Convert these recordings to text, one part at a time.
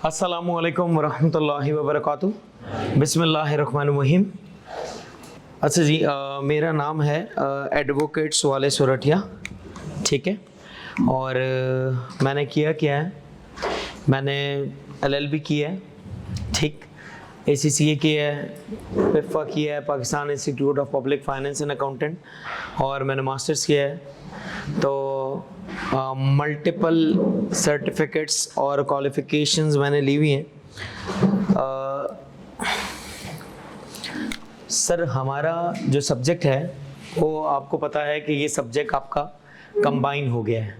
अस्सलामुअलैकुम वरहमतुल्लाहि वबरकातुहू। बिस्मिल्लाहिर्रहमानिर्रहीम। अच्छा जी, मेरा नाम है एडवोकेट सुवाले सोरठिया, ठीक है। और मैंने किया क्या है, मैंने LLB की है, ठीक, ACCA की है, PIFA की है, Pakistan institute of public finance and accountant, और मैंने मास्टर्स किया है। तो मल्टीपल सर्टिफिकेट्स और क्वालिफ़िकेशंस मैंने ली हुई हैं। सर, हमारा जो सब्जेक्ट है वो आपको पता है कि ये सब्जेक्ट आपका कंबाइन हो गया है,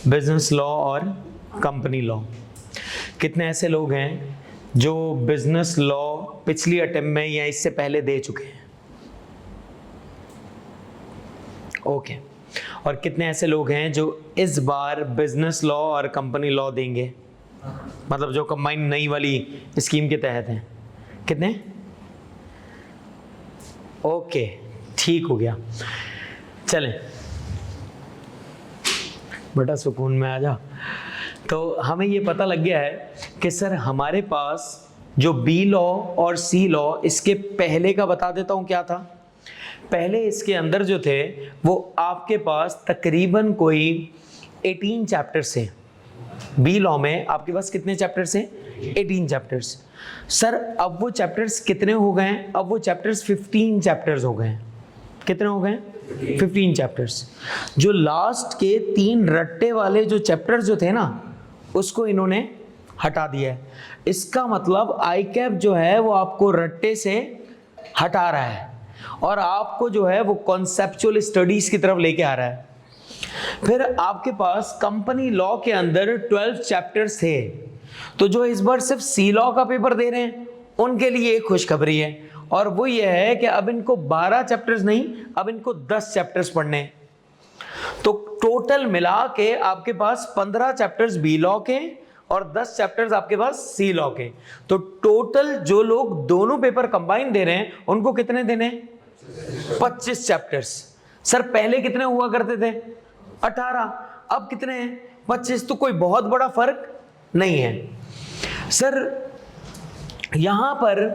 बिजनेस लॉ और कंपनी लॉ। कितने ऐसे लोग हैं जो बिजनेस लॉ पिछली अटेम्प्ट में या इससे पहले दे चुके हैं? ओके। और कितने ऐसे लोग हैं जो इस बार बिजनेस लॉ और कंपनी लॉ देंगे, मतलब जो कंबाइन नई वाली स्कीम के तहत हैं? कितने? ओके, ठीक हो गया। चलें बेटा, सुकून में आ जा। तो हमें ये पता लग गया है कि सर हमारे पास जो B लॉ और C लॉ, इसके पहले का बता देता हूँ क्या था। पहले इसके अंदर जो थे वो आपके पास तकरीबन कोई 18 चैप्टर्स हैं। B लॉ में आपके पास कितने चैप्टर्स हैं? 18 चैप्टर्स। सर अब वो चैप्टर्स कितने हो गए हैं? अब वो चैप्टर्स 15 चैप्टर्स हो गए हैं। कितने हो गए? 15 चैप्टर्स। जो लास्ट के 3 रट्टे वाले जो चैप्टर्स जो थे ना, उसको इन्होंने हटा दिया है। इसका मतलब ICAP जो है वो आपको रट्टे से हटा रहा है और आपको जो है वो कॉन्सेप्चुअल स्टडीज की तरफ लेके आ रहा है। फिर आपके पास कंपनी लॉ के अंदर 12 चैप्टर्स थे, तो जो इस बार सिर्फ C लॉ का पेपर दे रहे हैं उनके लिए एक खुशखबरी है, और वो ये है कि अब इनको 12 चैप्टर्स नहीं, अब इनको 10 चैप्टर्स पढ़ने हैं। तो टोटल मिला के आपके पास 15 चैप्टर्स B लॉ के और 10 चैप्टर्स आपके पास C लॉ के। तो टोटल जो लोग दोनों पेपर कंबाइन दे रहे हैं उनको कितने देने? 25 चैप्टर्स। सर पहले कितने हुआ करते थे? 18। अब कितने हैं? 25। तो कोई बहुत बड़ा फर्क नहीं है। सर यहां पर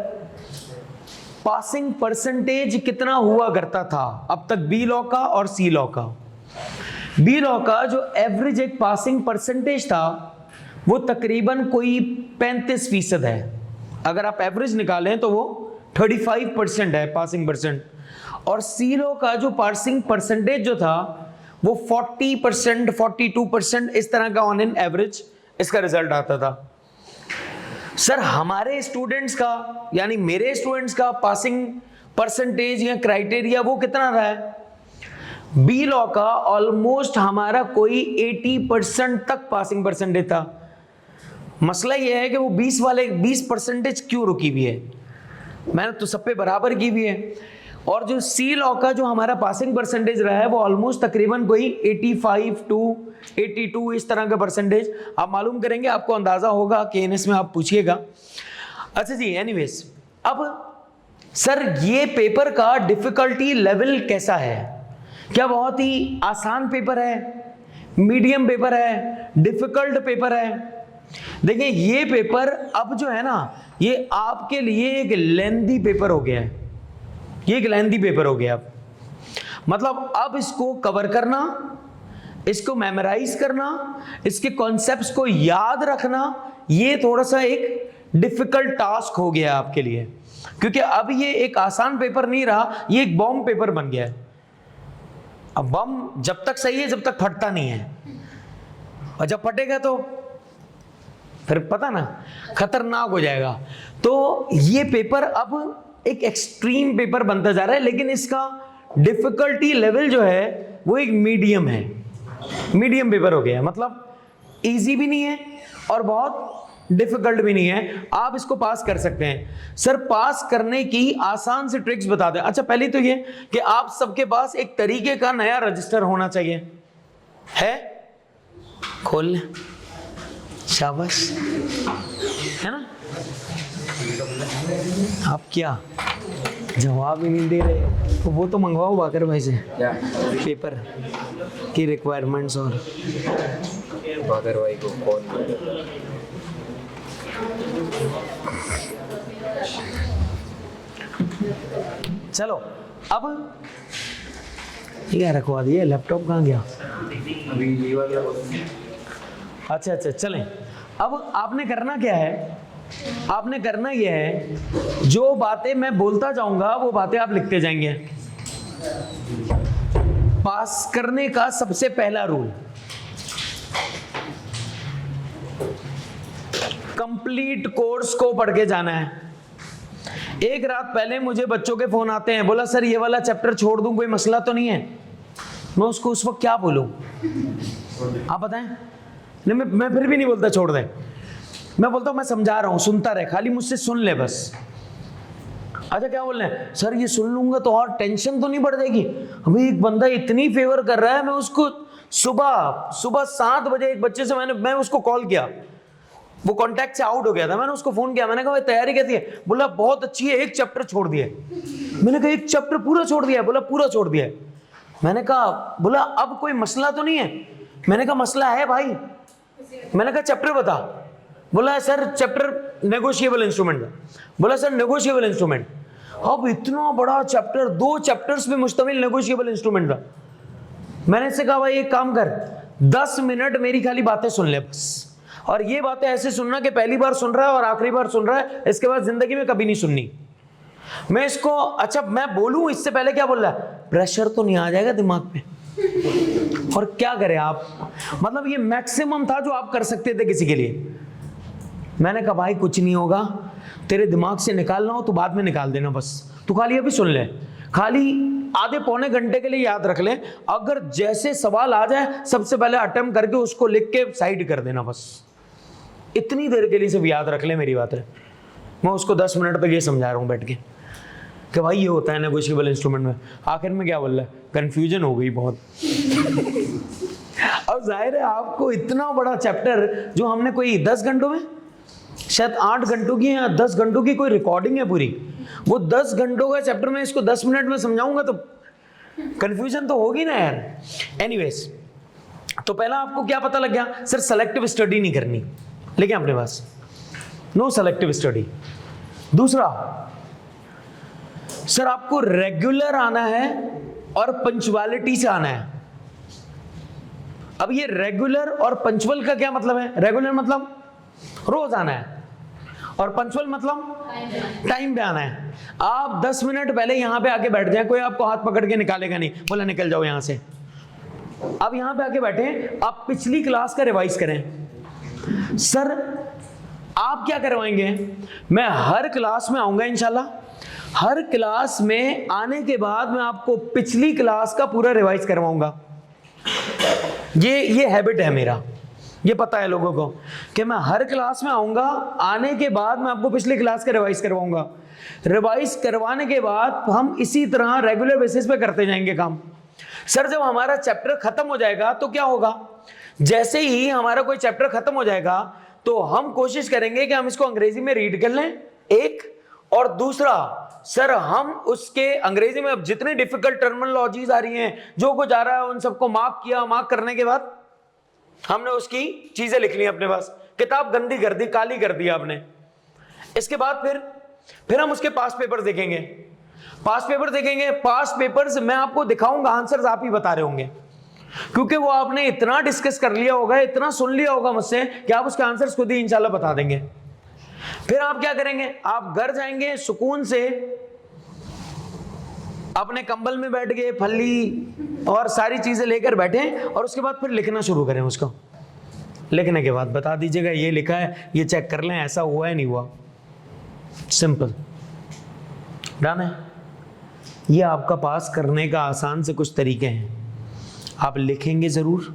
पासिंग परसेंटेज कितना हुआ करता था अब तक B लॉ का और C लॉ का? B लॉ का जो एवरेज एक पासिंग परसेंटेज था वो तकरीबन कोई 35% है। अगर आप एवरेज निकालें तो वो 35% है पासिंग परसेंट। और C लॉ का जो पासिंग परसेंटेज जो था वो 40%, 42% इस तरह का ऑन एन एवरेज इसका रिजल्ट आता था। सर हमारे स्टूडेंट्स का, यानी मेरे स्टूडेंट्स का पासिंग परसेंटेज या क्राइटेरिया वो कितना रहा है? B लॉ का ऑलमोस्ट हमारा कोई 80% तक पासिंग परसेंटेज था। मसला यह है कि वो 20% क्यों रुकी हुई है? मैंने तो सब पे बराबर की हुई है। और जो C लॉ का जो हमारा पासिंग परसेंटेज रहा है वो ऑलमोस्ट तकरीबन कोई 85 टू 82 इस तरह का परसेंटेज आप मालूम करेंगे, आपको अंदाजा होगा कि KNS में आप पूछिएगा। अच्छा जी, एनीवेज, अब सर ये पेपर का डिफिकल्टी लेवल कैसा है? क्या बहुत ही आसान पेपर है, मीडियम पेपर है, डिफिकल्ट पेपर है? देखिए ये पेपर अब जो है ना, ये आपके लिए एक लेंथी पेपर हो गया है। ये एक लेंथी पेपर हो गया। अब मतलब अब इसको कवर करना, इसको मेमोराइज करना, इसके कॉन्सेप्ट्स को याद रखना, ये थोड़ा सा एक डिफिकल्ट टास्क हो गया आपके लिए, क्योंकि अब ये एक आसान पेपर नहीं रहा, ये एक बॉम्ब पेपर बन गया है। अब बम जब तक सही है जब तक फटता नहीं है, और जब फटेगा तो फिर पता ना खतरनाक हो जाएगा। तो ये पेपर अब एक एक्सट्रीम पेपर बनता जा रहा है, लेकिन इसका डिफिकल्टी लेवल जो है वो एक मीडियम है, मीडियम पेपर हो गया है। मतलब इजी भी नहीं है और बहुत डिफिकल्ट भी नहीं है, आप इसको पास कर सकते हैं। सर पास करने की आसान से ट्रिक्स बता दें। अच्छा पहले तो ये कि आप सबके पास एक तरीके का नया रजिस्टर होना चाहिए, है? खोल लें, शाबाश, है ना? आप क्या जवाब ही नहीं दे रहे? तो वो तो मंगवाओ बाकर भाई से पेपर की रिक्वायरमेंट्स। और भाई को कौन चलो अब ये रखवा दिए, लैपटॉप कहाँ गया? अभी ये वाला अच्छा चलें। अब आपने करना क्या है, आपने करना यह है, जो बातें मैं बोलता जाऊंगा वो बातें आप लिखते जाएंगे। पास करने का सबसे पहला रूल, कंप्लीट कोर्स को पढ़ के जाना है। एक रात पहले मुझे बच्चों के फोन आते हैं, बोला सर ये वाला चैप्टर छोड़ दूं, कोई मसला तो नहीं है? मैं उसको उस वक्त क्या बोलूं, आप बताएं? नहीं, मैं फिर भी नहीं बोलता छोड़ दे, मैं बोलता हूं मैं समझा रहा हूं, सुनता रहे, खाली मुझसे सुन ले बस। अच्छा क्या बोल रहे हैं सर, ये सुन लूंगा तो और टेंशन तो नहीं बढ़ जाएगी? अभी एक बंदा इतनी फेवर कर रहा है, मैं उसको सुबह 7 बजे एक बच्चे से मैं उसको कॉल किया, वो कांटेक्ट से आउट हो गया था, मैंने उसको फोन किया, मैंने कहा भाई तैयारी कैसी है? बोला बहुत अच्छी है, एक चैप्टर छोड़ दिया। मैंने कहा एक चैप्टर पूरा छोड़ दिया? बोला पूरा छोड़ दिया। मैंने कहा, बोला अब कोई मसला तो नहीं है? मैंने कहा मसला है भाई। मैंने कहा चैप्टर बता। बोला सर चैप्टर नेगोशिएबल इंस्ट्रूमेंट है। बोला सर नेगोशिएबल इंस्ट्रूमेंट? अब इतना बड़ा चैप्टर, 2 चैप्टर्स पे मुश्तमिल नेगोशिएबल इंस्ट्रूमेंट था। मैंने इससे कहा भाई एक काम कर, 10 मिनट मेरी खाली बातें सुन ले बस, और ये बातें ऐसे सुनना कि पहली बार सुन रहा है और आखिरी बार सुन रहा है, इसके बाद जिंदगी में कभी नहीं सुननी। मैं इसको, अच्छा मैं बोलूं इससे पहले क्या बोल रहा है, प्रेशर तो नहीं आ जाएगा दिमाग पे? और क्या करें आप, मतलब ये मैक्सिमम था जो आप कर सकते थे किसी के लिए। मैंने कहा भाई कुछ नहीं होगा, तेरे दिमाग से निकालना हो तो बाद में निकाल देना, बस तू खाली अभी सुन ले, खाली आधे पौने घंटे के लिए याद रख ले, अगर जैसे सवाल आ जाए सबसे पहले अटेम्प्ट करके उसको लिख के साइड कर देना, बस इतनी देर के लिए सब याद रख ले मेरी बात है। मैं उसको 10 मिनट तक ये समझा रहा हूँ बैठ के कि भाई ये होता है नेगोशिएबल इंस्ट्रूमेंट में। आखिर में क्या बोल रहा है, कंफ्यूजन हो गई बहुत। अब जाहिर है आपको इतना बड़ा चैप्टर जो हमने कोई 10 घंटों में, शायद 8 घंटों की या 10 घंटों की कोई रिकॉर्डिंग है पूरी, वो 10 घंटों का चैप्टर में इसको 10 मिनट में समझाऊंगा तो कंफ्यूजन तो होगी ना यार। एनीवेज, तो पहला आपको क्या पता लग गया, सर सेलेक्टिव स्टडी नहीं करनी, लेकिन अपने पास नो सेलेक्टिव स्टडी। दूसरा, सर आपको रेगुलर आना है और पंचुअलिटी से आना है। अब ये रेगुलर और पंचुअल का क्या मतलब है? रेगुलर मतलब रोज आना है, और पंचुअल मतलब टाइम पे आना है। आप 10 मिनट पहले यहां पे आके बैठ जाए, कोई आपको हाथ पकड़ के निकालेगा नहीं, बोला निकल जाओ यहां से। अब यहां पे आके बैठे, आप पिछली क्लास का रिवाइज करें। सर आप क्या करवाएंगे, मैं हर क्लास में आऊंगा इंशाल्लाह, हर क्लास में आने के बाद मैं आपको पिछली क्लास का पूरा रिवाइज करवाऊंगा। ये हैबिट है मेरा, ये पता है लोगों को कि मैं हर क्लास में आऊंगा, आने के बाद मैं आपको पिछली क्लास का रिवाइज करवाऊंगा। रिवाइज करवाने के बाद हम इसी तरह रेगुलर बेसिस पे करते जाएंगे काम। सर जब हमारा चैप्टर खत्म हो जाएगा तो क्या होगा, जैसे ही हमारा कोई चैप्टर खत्म हो जाएगा तो हम कोशिश करेंगे कि हम इसको अंग्रेजी में रीड कर लें, एक, और दूसरा सर हम उसके अंग्रेजी में अब जितनी डिफिकल्ट टर्मिनोलॉजीज आ रही हैं, जो कुछ आ रहा है, उन सबको मार्क किया, मार्क करने के बाद हमने उसकी चीजें लिख ली अपने पास, किताब गंदी कर दी, काली कर दी आपने। इसके बाद फिर हम उसके पास पेपर देखेंगे, पास पेपर देखेंगे। पास पेपर्स मैं आपको दिखाऊंगा, आंसर्स आप ही बता रहे होंगे, क्योंकि वो आपने इतना डिस्कस कर लिया होगा, इतना सुन लिया होगा मुझसे कि आप उसके आंसर्स खुद ही इंशाल्लाह बता देंगे। फिर आप क्या करेंगे, आप घर जाएंगे सुकून से, अपने कंबल में बैठ गए, फल्ली और सारी चीजें लेकर बैठे, और उसके बाद फिर लिखना शुरू करें उसको। लिखने के बाद बता दीजिएगा ये लिखा है, ये चेक कर लें ऐसा हुआ है नहीं हुआ। सिंपल, डन है। ये आपका पास करने का आसान से कुछ तरीके हैं। आप लिखेंगे जरूर,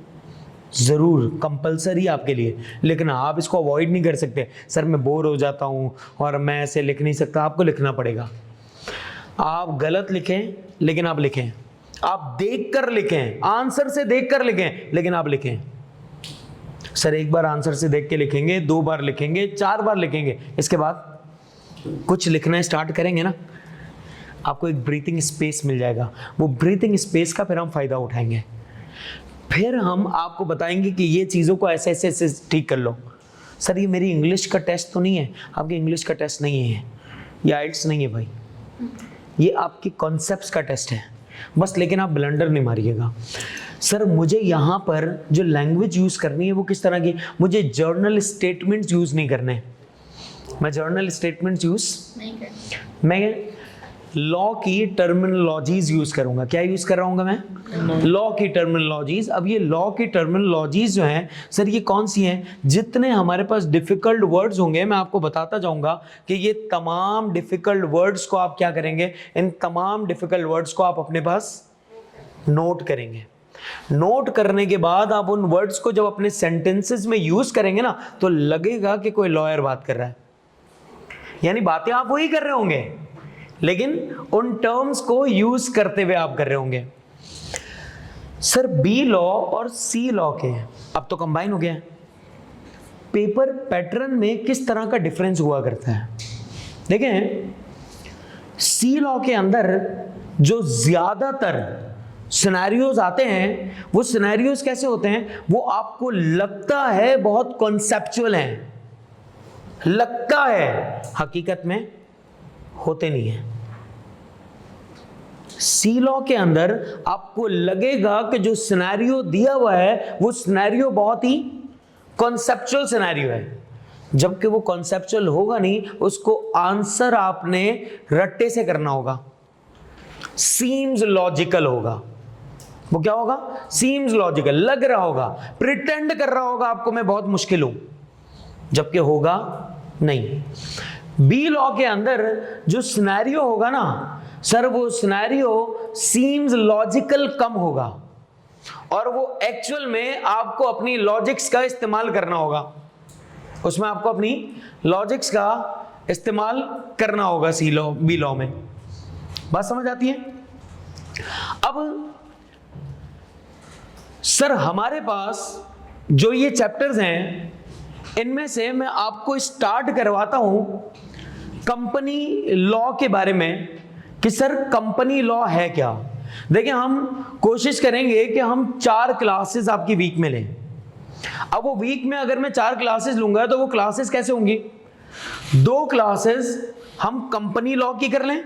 ज़रूर कंपलसरी आपके लिए, लेकिन आप इसको अवॉइड नहीं कर सकते। सर मैं बोर हो जाता हूँ और मैं ऐसे लिख नहीं सकता, आपको लिखना पड़ेगा। आप गलत लिखें लेकिन आप लिखें, आप देख कर लिखें, आंसर से देख कर लिखें, लेकिन आप लिखें। सर एक बार आंसर से देख के लिखेंगे, 2 बार लिखेंगे, 4 बार लिखेंगे, इसके बाद कुछ लिखना स्टार्ट करेंगे ना, आपको एक ब्रीथिंग स्पेस मिल जाएगा। वो ब्रीथिंग स्पेस का फिर हम फायदा उठाएंगे। फिर हम आपको बताएंगे कि ये चीज़ों को ऐसे ऐसे ऐसे ठीक कर लो। सर ये मेरी इंग्लिश का टेस्ट तो नहीं है? आपकी इंग्लिश का टेस्ट नहीं है, ये आइट्स नहीं है भाई, ये आपके कॉन्सेप्ट्स का टेस्ट है बस। लेकिन आप ब्लंडर नहीं मारिएगा। सर मुझे यहाँ पर जो लैंग्वेज यूज़ करनी है वो किस तरह की? मुझे जर्नल स्टेटमेंट्स यूज़ नहीं करने। मैं जर्नल स्टेटमेंट्स यूज़ नहीं करना, मैं लॉ की टर्मिनोलॉजीज यूज करूंगा। क्या यूज कर रहा हूँ मैं? लॉ की टर्मिनोलॉजीज। अब ये लॉ की टर्मिनोलॉजीज जो हैं सर ये कौन सी हैं? जितने हमारे पास डिफिकल्ट वर्ड्स होंगे मैं आपको बताता जाऊंगा कि ये तमाम डिफिकल्ट वर्ड्स को आप क्या करेंगे, इन तमाम डिफिकल्ट वर्ड्स को आप अपने पास नोट करेंगे। नोट करने के बाद आप उन वर्ड्स को जब अपने सेंटेंसेस में यूज करेंगे ना तो लगेगा कि कोई लॉयर बात कर रहा है, यानी बातें आप वही कर रहे होंगे लेकिन उन टर्म्स को यूज करते हुए आप कर रहे होंगे। सर बी लॉ और सी लॉ के अब तो कंबाइन हो गया है। पेपर पैटर्न में किस तरह का डिफरेंस हुआ करता है? देखें, सी लॉ के अंदर जो ज्यादातर सिनेरियोज आते हैं वो सिनेरियोज कैसे होते हैं? वो आपको लगता है बहुत कॉन्सेप्चुअल हैं, लगता है, हकीकत में होते नहीं है। सी लॉ के अंदर आपको लगेगा कि जो सिनेरियो दिया हुआ है वो सिनेरियो बहुत ही कॉन्सेप्चुअल सिनेरियो है, जबकि वो कॉन्सेप्चुअल होगा नहीं, उसको आंसर आपने रट्टे से करना होगा, सीम्स लॉजिकल होगा। वो क्या होगा? सीम्स लॉजिकल, लग रहा होगा, प्रिटेंड कर रहा होगा आपको मैं बहुत मुश्किल हूं, जबकि होगा नहीं। बी लॉ के अंदर जो सिनेरियो होगा ना सर वो सिनेरियो सीम्स लॉजिकल कम होगा और वो एक्चुअल में आपको अपनी लॉजिक्स का इस्तेमाल करना होगा, उसमें आपको अपनी लॉजिक्स का इस्तेमाल करना होगा सी लॉ बी लॉ में। बात समझ आती है? अब सर हमारे पास जो ये चैप्टर्स हैं इनमें से मैं आपको स्टार्ट करवाता हूं कंपनी लॉ के बारे में कि सर कंपनी लॉ है क्या। देखिए हम कोशिश करेंगे कि हम 4 क्लासेस आपकी वीक में लें। अब वो वीक में अगर मैं 4 क्लासेस लूंगा तो वो क्लासेस कैसे होंगी? 2 क्लासेस हम कंपनी लॉ की कर लें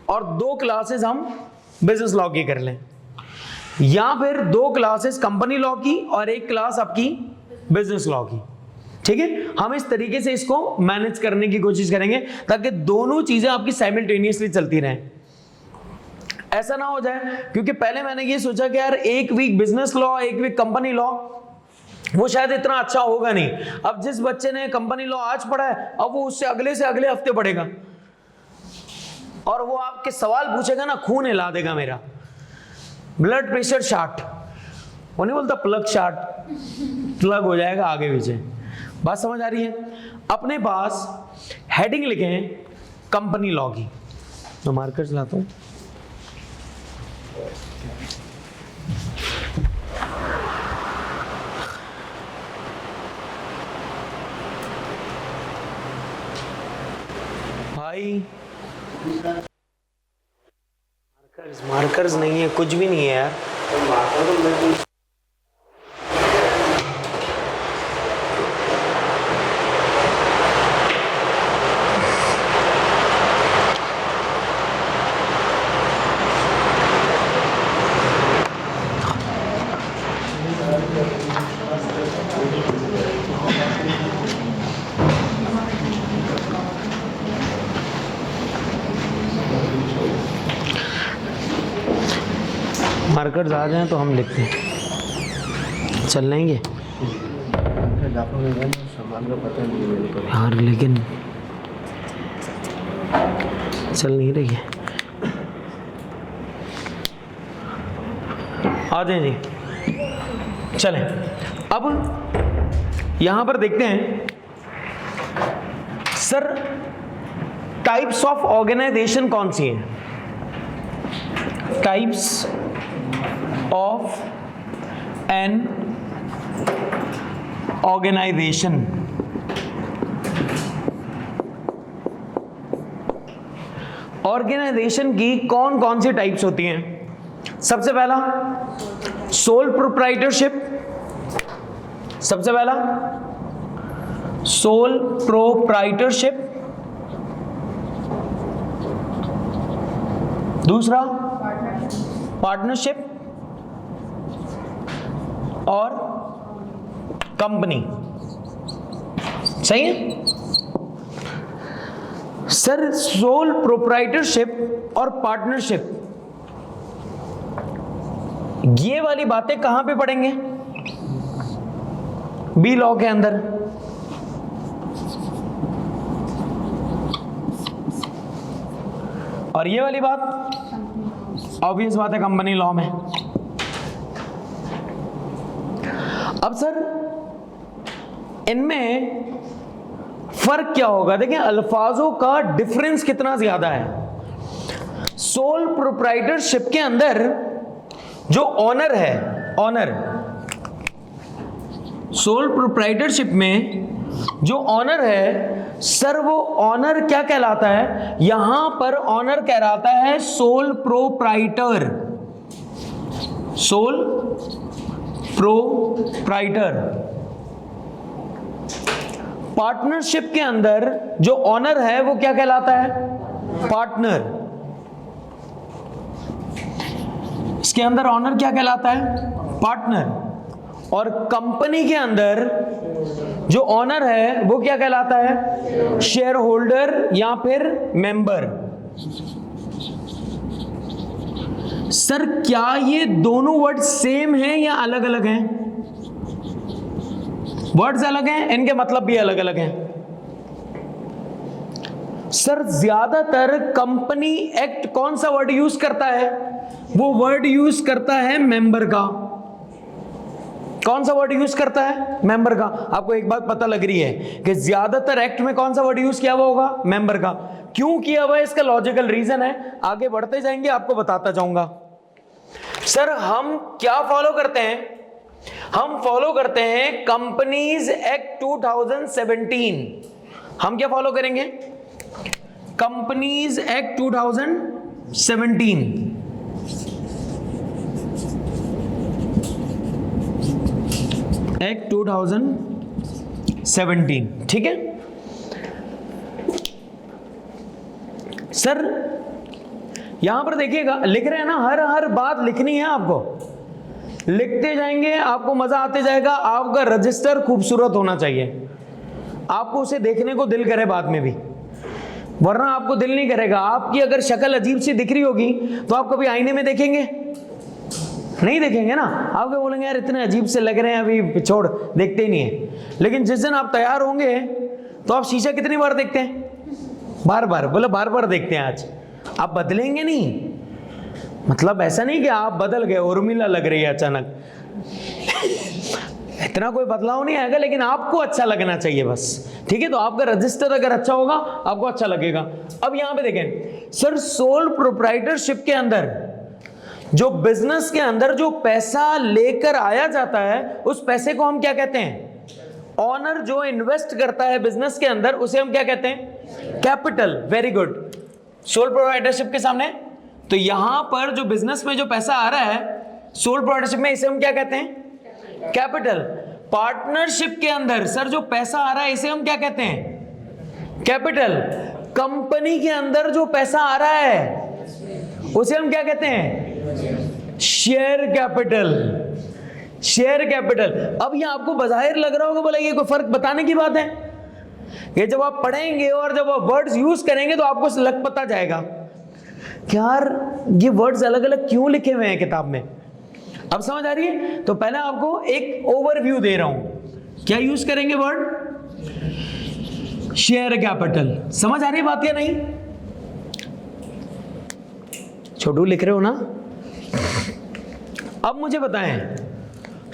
और 2 क्लासेस हम बिजनेस लॉ की कर लें, या फिर 2 क्लासेस कंपनी लॉ की और 1 क्लास आपकी बिजनेस लॉ की। ठीक है, हम इस तरीके से इसको मैनेज करने की कोशिश करेंगे ताकि दोनों चीजें आपकी साइमल्टेनियसली चलती रहें। ऐसा ना हो जाए, क्योंकि पहले मैंने ये सोचा कि यार 1 week business law 1 week company law, वो शायद इतना अच्छा होगा नहीं। अब जिस बच्चे ने कंपनी लॉ आज पढ़ा है अब वो उससे अगले हफ्ते पढ़ेगा और वो आपके सवाल पूछेगा ना, खून हिला देगा मेरा, ब्लड प्रेशर शार्ट, वो नहीं बोलता प्लग शार्ट, प्लग हो जाएगा आगे पीछे। बात समझ आ रही है? अपने पास हेडिंग लिखें कंपनी लॉ की। मैं मार्कर चलाता हूं। भाई मार्कर्स नहीं है, कुछ भी नहीं है यार। मार्कर्स आ जाएं तो हम लिखते हैं, चल लेंगे यार, लेकिन चल नहीं रही है। आ जाए जी, चलें। अब यहां पर देखते हैं सर टाइप्स ऑफ ऑर्गेनाइजेशन कौन सी हैं? Types of an organisation. Organisation की कौन कौन सी टाइप्स होती हैं? सबसे पहला सोल प्रोप्राइटरशिप, सबसे पहला सोल प्रोप्राइटरशिप, दूसरा पार्टनरशिप और कंपनी। सही है सर? सोल प्रोप्राइटरशिप और पार्टनरशिप, ये वाली बातें कहां पे पढ़ेंगे? बी लॉ के अंदर। और ये वाली बात ऑब्वियस बात है कंपनी लॉ में। अब सर इनमें फर्क क्या होगा? देखिए अल्फाजों का डिफरेंस कितना ज्यादा है। सोल प्रोप्राइटरशिप के अंदर जो ऑनर है, ऑनर, सोल प्रोप्राइटरशिप में जो ऑनर है सर, वो ऑनर क्या कहलाता है? यहां पर ऑनर कहलाता है sole proprietor, sole proprietor. Partnership के अंदर जो ऑनर है वो क्या कहलाता है? पार्टनर। इसके अंदर ऑनर क्या कहलाता है? पार्टनर। और कंपनी के अंदर जो ऑनर है वो क्या कहलाता है? शेयर होल्डर या फिर मेंबर। सर क्या ये दोनों वर्ड सेम हैं या अलग अलग हैं? वर्ड्स अलग हैं, इनके मतलब भी अलग अलग हैं। सर ज्यादातर कंपनी एक्ट कौन सा वर्ड यूज करता है? वो वर्ड यूज करता है मेंबर का। कौन सा वर्ड यूज करता है? मेंबर का। आपको एक बात पता लग रही है कि ज्यादातर एक्ट में कौन सा वर्ड यूज किया हुआ होगा? मेंबर का। क्यों किया हुआ है? इसका लॉजिकल रीजन है, आगे बढ़ते जाएंगे आपको बताता जाऊंगा। सर हम क्या फॉलो करते हैं? हम फॉलो करते हैं कंपनीज एक्ट 2017। हम क्या फॉलो करेंगे? Companies act 2017। एक्ट 2017, ठीक है सर? यहां पर देखिएगा लिख रहे हैं ना, हर बात लिखनी है आपको। लिखते जाएंगे, आपको मजा आते जाएगा। आपका रजिस्टर खूबसूरत होना चाहिए, आपको उसे देखने को दिल करे बाद में भी, वरना आपको दिल नहीं करेगा। आपकी अगर शक्ल अजीब सी दिख रही होगी तो आप कभी आईने में देखेंगे? नहीं देखेंगे ना। आप क्या बोलेंगे? यार इतने अजीब से लग रहे हैं, अभी छोड़, देखते ही नहीं है। लेकिन जिस दिन आप तैयार होंगे तो आप शीशा कितनी बार देखते हैं? बार बार। बोले बार बार देखते हैं। आज आप बदलेंगे नहीं, मतलब ऐसा नहीं कि आप बदल गए, उर्मिला लग रही है अचानक इतना कोई बदलाव नहीं आएगा, लेकिन आपको अच्छा लगना चाहिए बस, ठीक है? तो आपका रजिस्टर अगर अच्छा होगा आपको अच्छा लगेगा। अब यहां पे देखें सर, सोल प्रोप्राइटरशिप के अंदर जो बिजनेस के अंदर जो पैसा लेकर आया जाता है उस पैसे को हम क्या कहते हैं? ऑनर जो इन्वेस्ट करता है बिजनेस के अंदर उसे हम क्या कहते हैं? Capital. Very good. Sole proprietorship के सामने तो यहां पर जो बिजनेस में जो पैसा आ रहा है सोल प्रोप्राइटरशिप में, इसे हम क्या कहते हैं? कैपिटल। पार्टनरशिप के अंदर सर जो पैसा आ रहा है इसे हम क्या कहते हैं? कैपिटल। कंपनी के अंदर जो पैसा आ रहा है उसे हम क्या कहते हैं? Share capital. Share capital. अब ये आपको बाज़ाहिर लग रहा होगा, बोला ये कोई फर्क बताने की बात है? ये जब आप पढ़ेंगे और जब आप वर्ड्स यूज करेंगे तो आपको लग पता जाएगा कि यार ये वर्ड्स अलग अलग क्यों लिखे हुए हैं किताब में। अब समझ आ रही है? तो पहले आपको एक ओवरव्यू दे रहा हूं, क्या यूज करेंगे वर्ड? Share capital. समझ आ रही है बात या नहीं? छोटू लिख रहे हो ना? अब मुझे बताएं,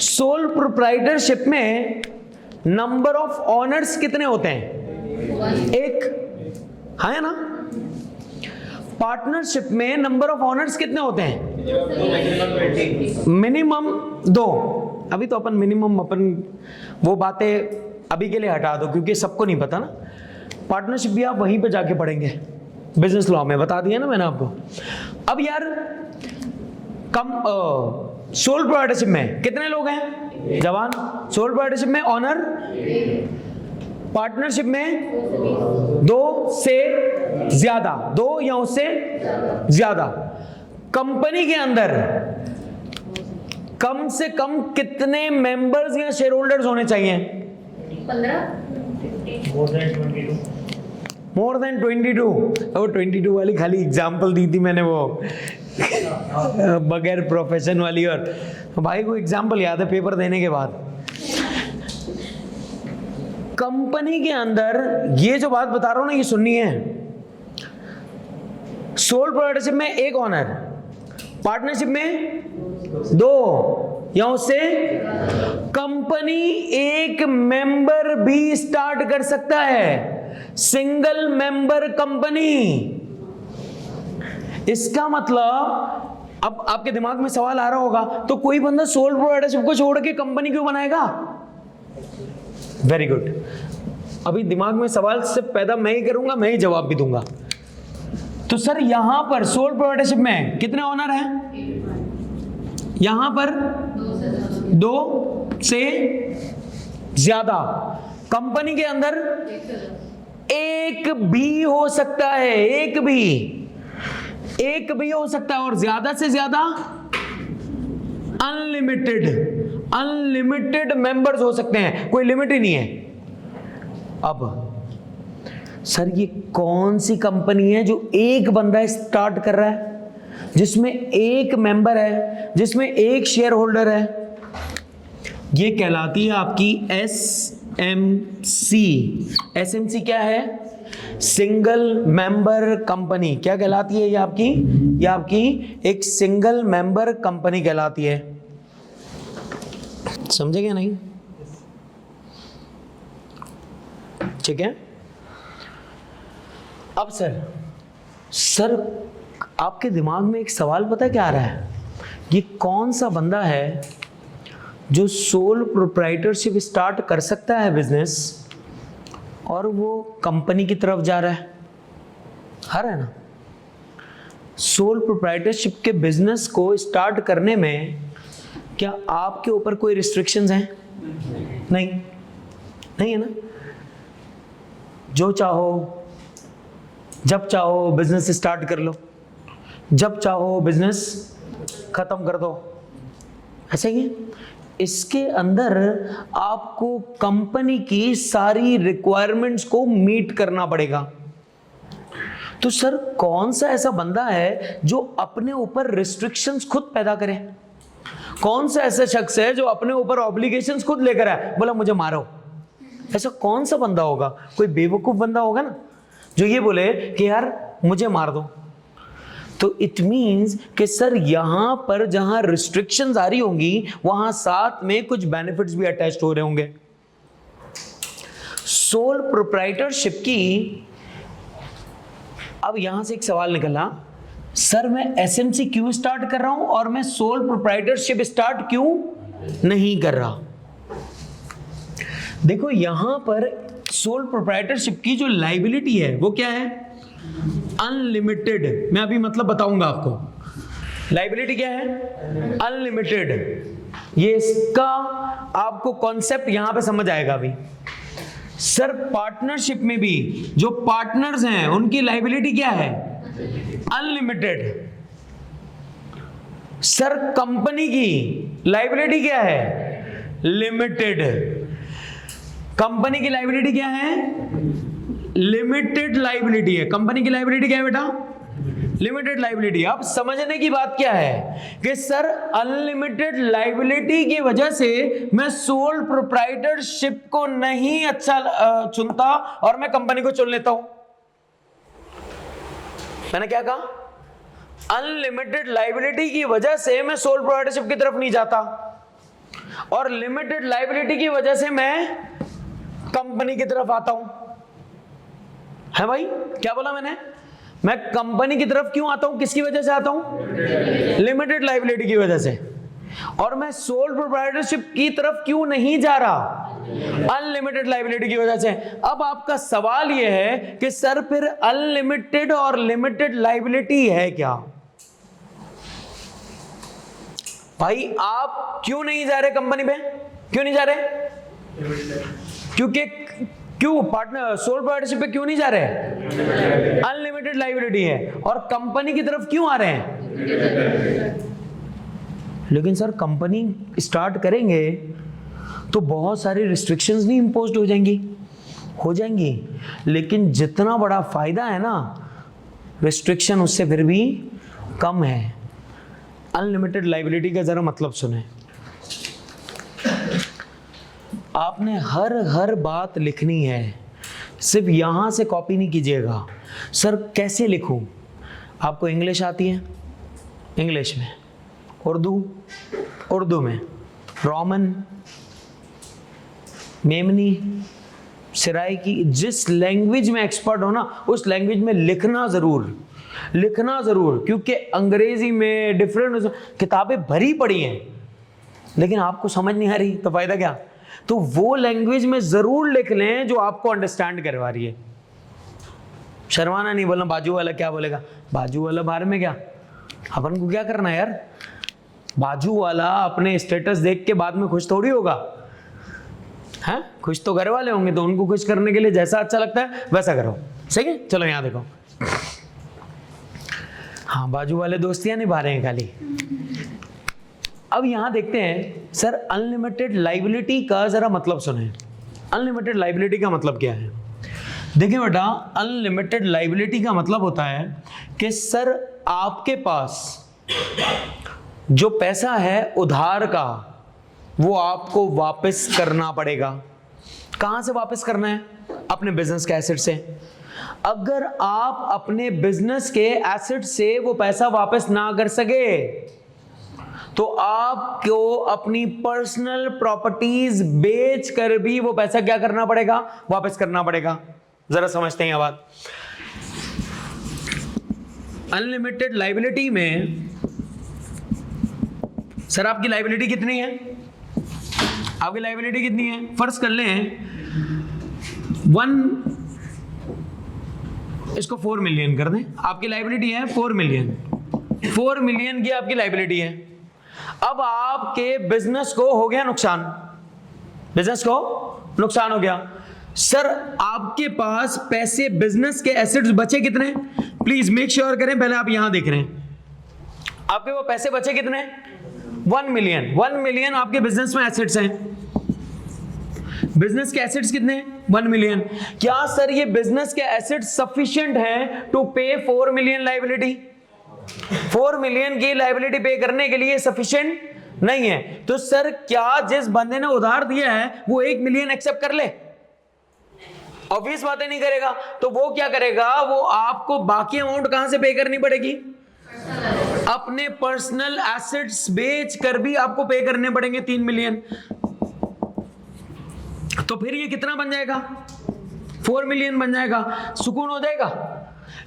सोल प्रोप्राइटरशिप में नंबर ऑफ ऑनर्स कितने होते हैं? एक, है ना? पार्टनरशिप में नंबर ऑफ ऑनर्स कितने होते हैं? मिनिमम 2। अभी तो अपन मिनिमम, अपन वो बातें अभी के लिए हटा दो क्योंकि सबको नहीं पता ना। पार्टनरशिप भी आप वहीं पे जाके पढ़ेंगे, बिजनेस लॉ में बता दिया ना मैंने आपको। अब यार सोल प्रोप्राइटरशिप में कितने लोग हैं? जवान। सोल प्रोप्राइटरशिप में ऑनर, पार्टनरशिप में 2 से ज्यादा, 2 या उससे ज्यादा। कंपनी के अंदर कम से कम कितने मेंबर्स या शेयर होल्डर्स होने चाहिए? 15। More than 22। वो 22 वाली खाली एग्जाम्पल दी थी मैंने, वो बगैर प्रोफेशन वाली। और भाई को एग्जाम्पल याद है पेपर देने के बाद। कंपनी के अंदर ये जो बात बता रहा हूं ना, ये सुननी है। सोल प्रोप्राइटरशिप में 1 ऑनर, पार्टनरशिप में 2 या उससे। कंपनी 1 मेंबर भी स्टार्ट कर सकता है, सिंगल मेंबर कंपनी। इसका मतलब अब आपके दिमाग में सवाल आ रहा होगा, तो कोई बंदा सोल प्रोप्राइटरशिप को छोड़ के कंपनी क्यों बनाएगा? Very good. अभी दिमाग में सवाल से पैदा मैं ही करूंगा, मैं ही जवाब भी दूंगा। तो सर यहां पर सोल प्रोप्राइटरशिप में कितने ऑनर हैं? यहां पर 2 से ज्यादा। कंपनी के अंदर 1 भी हो सकता है, 1 भी हो सकता है, और ज्यादा से ज्यादा अनलिमिटेड मेंबर्स हो सकते हैं, कोई लिमिट ही नहीं है। अब सर ये कौन सी कंपनी है जो 1 बंदा स्टार्ट कर रहा है, जिसमें 1 मेंबर है, जिसमें 1 शेयर होल्डर है? ये कहलाती है आपकी SMC। SMC क्या है? Single member company. क्या कहलाती है ये आपकी? ये आपकी एक सिंगल मेंबर कंपनी कहलाती है। समझे क्या नहीं? ठीक है। अब सर आपके दिमाग में एक सवाल पता क्या आ रहा है? ये कौन सा बंदा है जो सोल प्रोप्राइटरशिप स्टार्ट कर सकता है बिजनेस, और वो कंपनी की तरफ जा रहा है? हर है ना, सोल प्रोप्राइटरशिप के बिजनेस को स्टार्ट करने में क्या आपके ऊपर कोई रिस्ट्रिक्शंस हैं? नहीं है ना। जो चाहो जब चाहो बिजनेस स्टार्ट कर लो, जब चाहो बिजनेस खत्म कर दो, ऐसा ही है। इसके अंदर आपको कंपनी की सारी रिक्वायरमेंट्स को मीट करना पड़ेगा। तो सर कौन सा ऐसा बंदा है जो अपने ऊपर रिस्ट्रिक्शंस खुद पैदा करे? कौन सा ऐसा शख्स है जो अपने ऊपर ऑब्लिगेशंस खुद लेकर आए, बोला मुझे मारो? ऐसा कौन सा बंदा होगा? कोई बेवकूफ बंदा होगा ना जो ये बोले कि यार मुझे मार दो। तो इट मींस कि सर यहां पर जहां रिस्ट्रिक्शंस आ रही होंगी, वहां साथ में कुछ बेनिफिट्स भी अटैच्ड हो रहे होंगे। सोल प्रोप्राइटरशिप की अब यहां से एक सवाल निकला, सर मैं एसएमसी क्यों स्टार्ट कर रहा हूं और मैं सोल प्रोप्राइटरशिप स्टार्ट क्यों नहीं कर रहा? देखो यहां पर सोल प्रोप्राइटरशिप की जो लायबिलिटी है वो क्या है? अनलिमिटेड। मैं अभी मतलब बताऊंगा आपको लायबिलिटी क्या है। अनलिमिटेड। ये इसका आपको कॉन्सेप्ट यहां पे समझ आएगा अभी। सर पार्टनरशिप में भी जो पार्टनर्स हैं उनकी लायबिलिटी क्या है? अनलिमिटेड। सर कंपनी की लायबिलिटी क्या है? लिमिटेड। कंपनी की लायबिलिटी क्या है? लिमिटेड लायबिलिटी है। कंपनी की लायबिलिटी क्या है बेटा? Limited liability. अब समझने की बात क्या है कि सर अनलिमिटेड लायबिलिटी की वजह से मैं सोल प्रोप्राइटरशिप को नहीं अच्छा चुनता और मैं कंपनी को चुन लेता हूं। मैंने क्या कहा? अनलिमिटेड लायबिलिटी की वजह से मैं सोल प्रोप्राइटरशिप की तरफ नहीं जाता और लिमिटेड लायबिलिटी की वजह से मैं कंपनी की तरफ आता हूं। है भाई? क्या बोला मैंने? मैं कंपनी की तरफ क्यों आता हूं? किसकी वजह से आता हूं? लिमिटेड लायबिलिटी की वजह से। और मैं सोल प्रोप्राइटरशिप की तरफ क्यों नहीं जा रहा? अनलिमिटेड लायबिलिटी की वजह से। अब आपका सवाल यह है कि सर फिर अनलिमिटेड और लिमिटेड लायबिलिटी है क्या? भाई आप क्यों नहीं जा रहे कंपनी में? क्यों नहीं जा रहे? क्यों पार्टनर सोल पार्टनरशिप पे क्यों नहीं जा रहे? अनलिमिटेड लायबिलिटी है। और कंपनी की तरफ क्यों आ रहे हैं? लेकिन सर कंपनी स्टार्ट करेंगे तो बहुत सारी रिस्ट्रिक्शंस नहीं इंपोज्ड हो जाएंगी, लेकिन जितना बड़ा फायदा है ना, रिस्ट्रिक्शन उससे फिर भी कम है। अनलिमिटेड लायबिलिटी का जरा मतलब सुने। आपने हर बात लिखनी है, सिर्फ यहां से कॉपी नहीं कीजिएगा। सर कैसे लिखूं? आपको इंग्लिश आती है? इंग्लिश में, उर्दू में, रोमन, मेमनी, सिराइकी, जिस लैंग्वेज में एक्सपर्ट हो ना उस लैंग्वेज में लिखना जरूर, क्योंकि अंग्रेजी में डिफरेंट किताबें भरी पड़ी हैं, लेकिन आपको समझ नहीं आ रही तो फायदा क्या? तो वो लैंग्वेज में जरूर लिख लें जो आपको अंडरस्टैंड करवा रही है। शर्माना नहीं, बोलना बाजू वाला क्या बोलेगा, बाजू वाला बाहर में क्या, अपन को क्या करना है यार? बाजू वाला अपने स्टेटस देख के बाद में खुश थोड़ी होगा, हैं? खुश तो घर वाले होंगे, तो उनको खुश करने के लिए जैसा अच्छा लगता है वैसा करो। सही है? चलो यहां देखो, हाँ बाजू वाले दोस्तियां निभा रहे हैं खाली। अब यहां देखते हैं सर अनलिमिटेड लायबिलिटी का जरा मतलब सुने। अनलिमिटेड लायबिलिटी का मतलब क्या है? देखिए बेटा, अनलिमिटेड लायबिलिटी का मतलब होता है कि सर आपके पास जो पैसा है उधार का वो आपको वापस करना पड़ेगा। कहां से वापस करना है? अपने बिजनेस के एसेट से। अगर आप अपने बिजनेस के एसेट से वो पैसा वापस ना कर सके तो आपको अपनी पर्सनल प्रॉपर्टीज बेच कर भी वो पैसा क्या करना पड़ेगा? वापस करना पड़ेगा। जरा समझते हैं बात। अनलिमिटेड लायबिलिटी में सर आपकी लायबिलिटी कितनी है? आपकी लायबिलिटी कितनी है? फर्ज कर लें 4 मिलियन कर दें। आपकी लायबिलिटी है 4 मिलियन की आपकी लायबिलिटी है। अब आपके बिजनेस को हो गया नुकसान, हो गया। सर आपके पास पैसे, बिजनेस के एसेट्स बचे कितने? प्लीज मेक श्योर करें, पहले आप यहां देख रहे हैं आपके वो पैसे बचे कितने? 1 मिलियन आपके बिजनेस में एसेट्स हैं। बिजनेस के एसेट्स कितने? 1 मिलियन। क्या सर ये बिजनेस के एसेट्स सफिशिएंट हैं टू पे 4 मिलियन लायबिलिटी? 4 मिलियन की लायबिलिटी पे करने के लिए सफिशिएंट नहीं है। तो सर क्या जिस बंदे ने उधार दिया है वो 1 मिलियन एक्सेप्ट कर ले? ऑब्वियस बातें नहीं करेगा। तो वो क्या करेगा? वो आपको बाकी अमाउंट कहां से पे करनी पड़ेगी? अपने पर्सनल एसेट्स बेच कर भी आपको पे करने पड़ेंगे 3 मिलियन। तो फिर ये कितना बन जाएगा? 4 मिलियन बन जाएगा। सुकून हो जाएगा।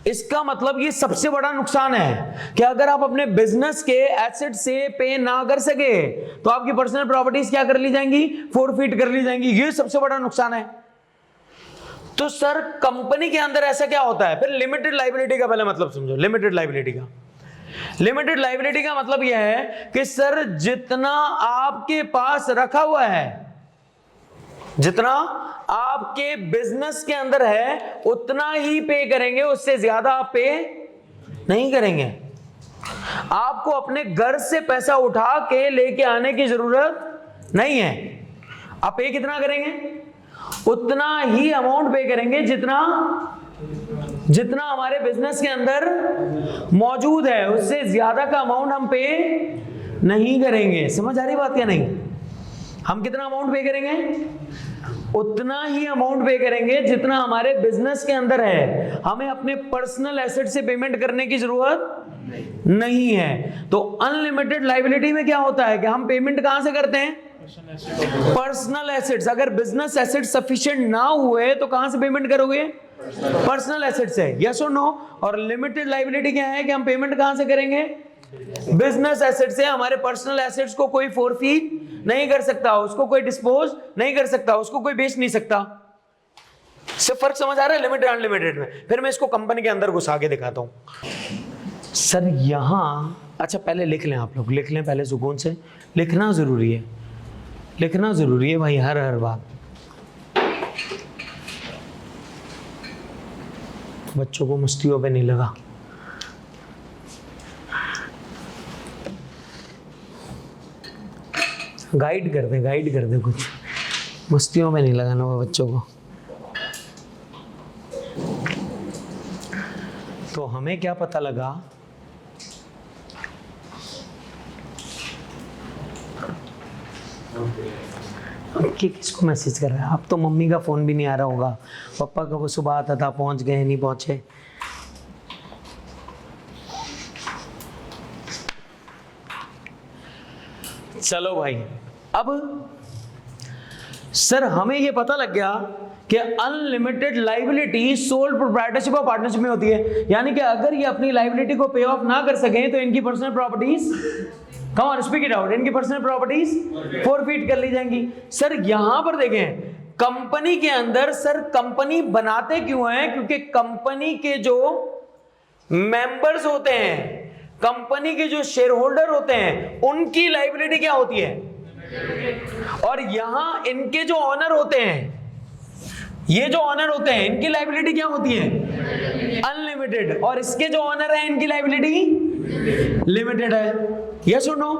इसका मतलब ये सबसे बड़ा नुकसान है कि अगर आप अपने बिजनेस के एसेट से पे ना कर सके तो आपकी पर्सनल प्रॉपर्टीज क्या कर ली जाएंगी? फोरफिट कर ली जाएंगी। ये सबसे बड़ा नुकसान है। तो सर कंपनी के अंदर ऐसा क्या होता है? फिर लिमिटेड लायबिलिटी का पहले मतलब समझो। लिमिटेड लायबिलिटी का मतलब यह है कि सर जितना आपके पास रखा हुआ है, जितना आपके बिजनेस के अंदर है उतना ही पे करेंगे, उससे ज्यादा आप पे नहीं करेंगे। आपको अपने घर से पैसा उठा के लेके आने की जरूरत नहीं है। आप पे कितना करेंगे? उतना ही अमाउंट पे करेंगे जितना हमारे बिजनेस के अंदर मौजूद है, उससे ज्यादा का अमाउंट हम पे नहीं करेंगे। समझ आ रही बात या नहीं? हम कितना अमाउंट पे करेंगे? उतना ही अमाउंट पे करेंगे जितना हमारे बिजनेस के अंदर है। हमें अपने पर्सनल एसेट से पेमेंट करने की जरूरत नहीं है। तो अनलिमिटेड लायबिलिटी में क्या होता है कि हम पेमेंट कहां से करते हैं? Personal assets. अगर बिजनेस एसेट सफिशिएंट ना हुए तो कहां से पेमेंट करोगे? पर्सनल एसेट से। यस और नो? और लिमिटेड लायबिलिटी क्या है कि हम पेमेंट कहां से करेंगे? बिजनेस एसेट से। हमारे पर्सनल एसेट्स को कोई फोरफीट नहीं कर सकता, उसको कोई डिस्पोज नहीं कर सकता, उसको कोई बेच नहीं सकता। सिर्फ फर्क समझ आ रहा है लिमिटेड अनलिमिटेड में? फिर मैं इसको कंपनी के अंदर घुसा के दिखाता हूं। सर यहां अच्छा पहले लिख लें, आप लोग लिख लें पहले सुकून से, लिखना ज़रूरी है, लिखना ज़रूरी है भाई, हर बात। बच्चों को मस्तियों पे नहीं लगा। गाइड कर दे कुछ, मस्तियों में नहीं लगाना हुआ बच्चों को। तो हमें क्या पता लगा, कि किसको मैसेज कर रहा है? अब तो मम्मी का फोन भी नहीं आ रहा होगा, पापा का वो सुबह आता था, पहुंच गए नहीं पहुंचे। चलो भाई, अब सर हमें ये पता लग गया कि अनलिमिटेड लाइबिलिटी सोल प्रोप्राइटरशिप और पार्टनरशिप में होती है, यानी कि अगर ये अपनी लाइबिलिटी को पे ऑफ ना कर सकें तो इनकी personal properties, come on speak it out, इनकी पर्सनल प्रॉपर्टीज फॉरफिट कर ली जाएंगी। सर यहां पर देखें, कंपनी के अंदर सर कंपनी बनाते क्यों हैं? क्योंकि कंपनी के जो मेंबर्स होते हैं, कंपनी के जो शेयर होल्डर होते हैं, उनकी लाइबिलिटी क्या होती है? और यहां इनके जो ऑनर होते हैं, ये जो ऑनर होते हैं, इनकी लाइबिलिटी क्या होती है? अनलिमिटेड। और इसके जो ऑनर है, इनकी लाइबिलिटी लिमिटेड है। यस और नो?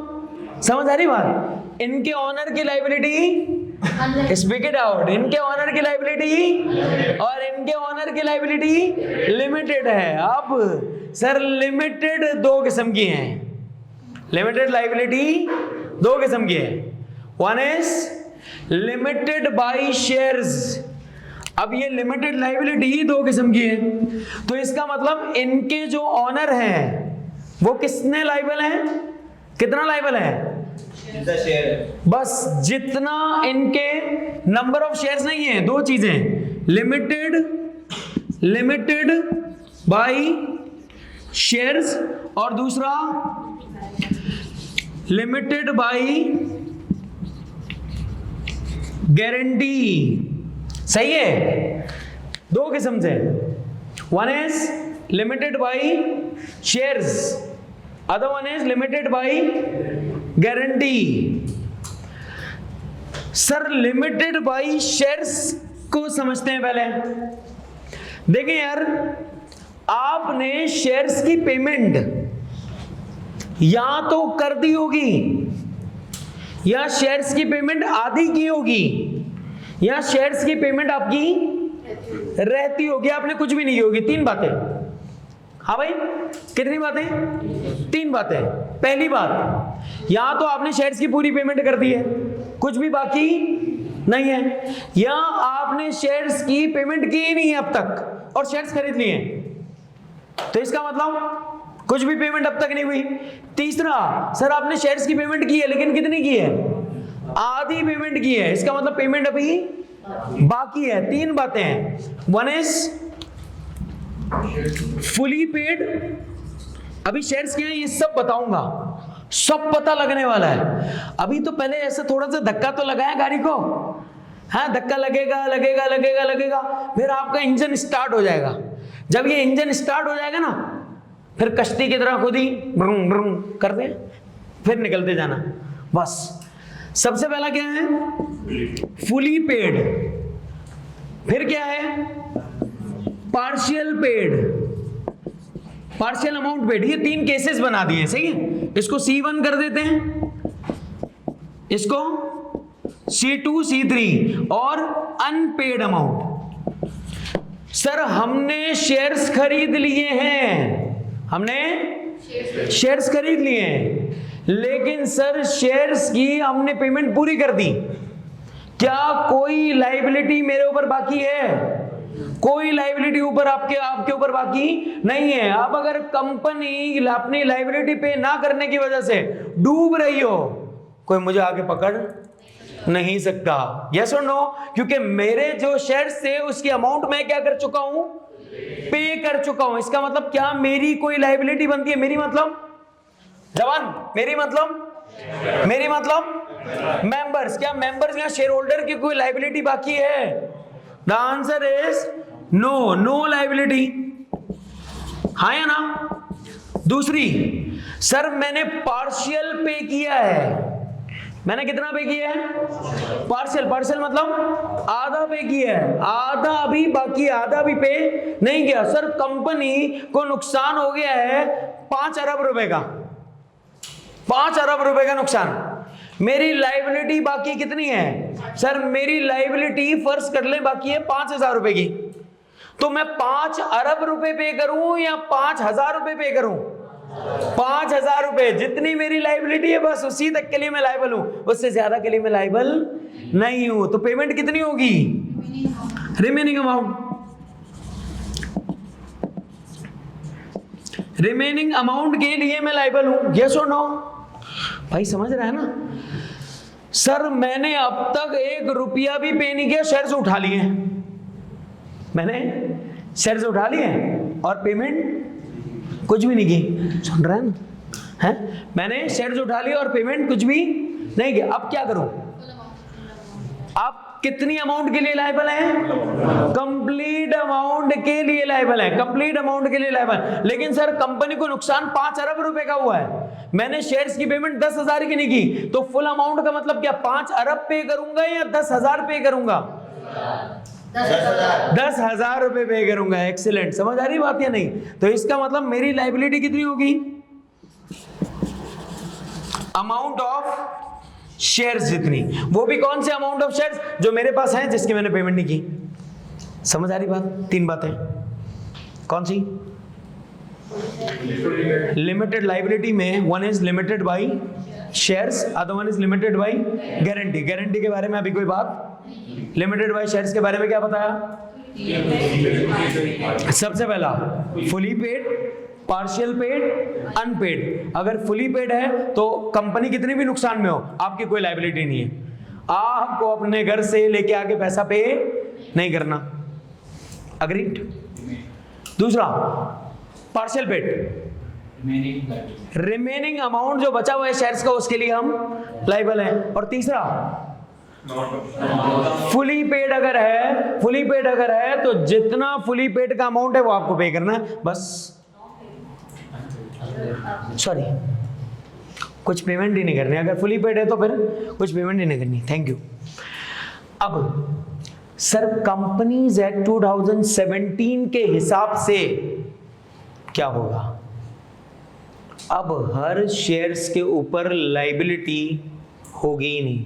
समझ आ रही बात? इनके ऑनर की लाइबिलिटी, स्पीक इट आउट, इनके ऑनर की लाइबिलिटी और इनके ऑनर की लाइबिलिटी लिमिटेड है। अब सर लिमिटेड दो किस्म की हैं, लिमिटेड लाइबिलिटी दो किस्म की है। One is limited by shares. अब ये लिमिटेड लाइबिलिटी दो किस्म की है, तो इसका मतलब इनके जो ऑनर हैं वो किसने लाइबल हैं? कितना लाइबल है? बस जितना इनके नंबर ऑफ शेयर्स नहीं है। दो चीजें, लिमिटेड बाय शेयर्स और दूसरा लिमिटेड बाय गारंटी। सही है? दो किस्म से, one is limited by shares, other one is limited by guarantee. Sir limited by shares को समझते हैं पहले। देखिए यार, आपने शेयर्स की पेमेंट या तो कर दी होगी, या शेयर्स की पेमेंट आधी की होगी, या शेयर्स की पेमेंट आपकी रहती होगी, आपने कुछ भी नहीं की होगी। तीन बातें। हाँ भाई, कितनी बातें? तीन बातें। पहली बात, या तो आपने शेयर्स की पूरी पेमेंट कर दी है, कुछ भी बाकी नहीं है, या आपने शेयर्स की पेमेंट की ही नहीं है अब तक और शेयर्स खरीद लिए हैं, तो इसका मतलब कुछ भी पेमेंट अब तक नहीं हुई। तीसरा, सर आपने शेयर्स की पेमेंट की है, लेकिन कितनी की है? आधी पेमेंट की है, इसका मतलब पेमेंट अभी बाकी है। तीन बातें हैं। वन इज फुली पेड, अभी शेयर्स क्या है ये सब बताऊंगा, सब पता लगने वाला है। अभी तो पहले ऐसे थोड़ा सा धक्का तो लगाया गाड़ी को, हाँ धक्का लगेगा लगेगा लगेगा लगेगा, फिर आपका इंजन स्टार्ट हो जाएगा। जब ये इंजन स्टार्ट हो जाएगा ना, फिर कश्ती की तरह खुद ही ब्रुम ब्रुम कर दे, फिर निकलते जाना बस। सबसे पहला क्या है? Fully paid. फिर क्या है? Partial paid, partial amount paid. ये तीन केसेस बना दिए, सही है? इसको C1 कर देते हैं, इसको C2 C3 और अनपेड अमाउंट। सर हमने शेयर्स खरीद लिए हैं, हमने शेयर्स खरीद लिए हैं, लेकिन सर शेयर्स की हमने पेमेंट पूरी कर दी। क्या कोई लाइबिलिटी मेरे ऊपर बाकी है? कोई लाइबिलिटी ऊपर आपके ऊपर बाकी नहीं है। अब अगर कंपनी अपनी लाइबिलिटी पे ना करने की वजह से डूब रही हो, कोई मुझे आगे पकड़ नहीं सकता। यस और नो? क्योंकि मेरे जो शेयर्स थे उसकी अमाउंट मैं क्या कर चुका हूं? पे कर चुका हूं। इसका मतलब क्या मेरी कोई लाइबिलिटी बनती है? मेरी मतलब जवान, मेरी मतलब मेंबर्स। क्या मेंबर्स या शेयर होल्डर की कोई लाइबिलिटी बाकी है? The answer is no, no liability. हाँ या ना? दूसरी, सर मैंने पार्शियल पे किया है। मैंने कितना पे किया है? पार्शियल। पार्शियल मतलब आधा पे किया है, आधा अभी बाकी है, आधा भी पे नहीं किया। सर कंपनी को नुकसान हो गया है 5 अरब रुपए का, 5 अरब रुपए का नुकसान। मेरी लाइबिलिटी बाकी कितनी है? सर मेरी लाइबिलिटी फर्ज कर ले बाकी है 5,000 रुपए की। तो मैं 5 अरब रुपए पे करूं या 5,000 रुपए पे करूं? 5,000 रुपए। जितनी मेरी लाइबिलिटी है बस उसी तक के लिए मैं लाइबल हूं, उससे ज्यादा के लिए मैं लाइबल नहीं हूं। तो पेमेंट कितनी होगी? Remaining amount. रिमेनिंग अमाउंट के लिए मैं लाइबल हूं। यस और नो? भाई समझ रहा है ना? सर मैंने अब तक 1 रुपया भी पे नहीं किया, शेयर्स उठा लिए। मैंने शेयर्स उठा लिए और पेमेंट कुछ भी नहीं की। सुन रहा है ना? है? मैंने शेयर्स उठा लिए और पेमेंट कुछ भी नहीं किया। अब क्या करूं? आप कितनी अमाउंट के लिए लायबल है? कंप्लीट अमाउंट के लिए लायबल है, कंप्लीट अमाउंट के लिए लायबल। लेकिन सर कंपनी को नुकसान 5 अरब रुपए का हुआ है, मैंने शेयर्स की पेमेंट 10,000 की नहीं की, तो फुल अमाउंट का मतलब क्या 5 अरब पे करूंगा या 10,000 पे करूंगा? 10,000 रुपए पे करूंगा। एक्सीलेंट। समझ आ रही बात या नहीं? तो इसका मतलब मेरी लायबिलिटी कितनी होगी? अमाउंट ऑफ शेयर्स जितनी, वो भी कौन से अमाउंट ऑफ शेयर्स? जो मेरे पास है, जिसकी मैंने पेमेंट नहीं की। समझ आ रही बात? 3 बातें कौन सी? लिमिटेड लायबिलिटी में one is limited by shares, other one is limited by guarantee. Guarantee के बारे में अभी कोई बात? लिमिटेड बाय शेयर्स के बारे में क्या बताया? सबसे पहला fully paid, partial paid, unpaid. अगर फुली पेड है तो कंपनी कितनी भी नुकसान में हो आपकी कोई लायबिलिटी नहीं है, आपको अपने घर से लेके आके पैसा पे नहीं करना। अग्रीड? दूसरा पार्शियल पेड, रिमेनिंग अमाउंट जो बचा हुआ है शेयर्स का उसके लिए हम लायबल हैं। और तीसरा फुली पेड अगर है, फुली पेड अगर है तो जितना फुली पेड का अमाउंट है वो आपको पे करना है बस। सॉरी, कुछ पेमेंट ही नहीं करनी। अगर फुली पेड है तो फिर कुछ पेमेंट ही नहीं करनी। Thank you. अब सर कंपनीज एक्ट 2017 के हिसाब से क्या होगा? अब हर शेयर्स के ऊपर लायबिलिटी होगी ही नहीं,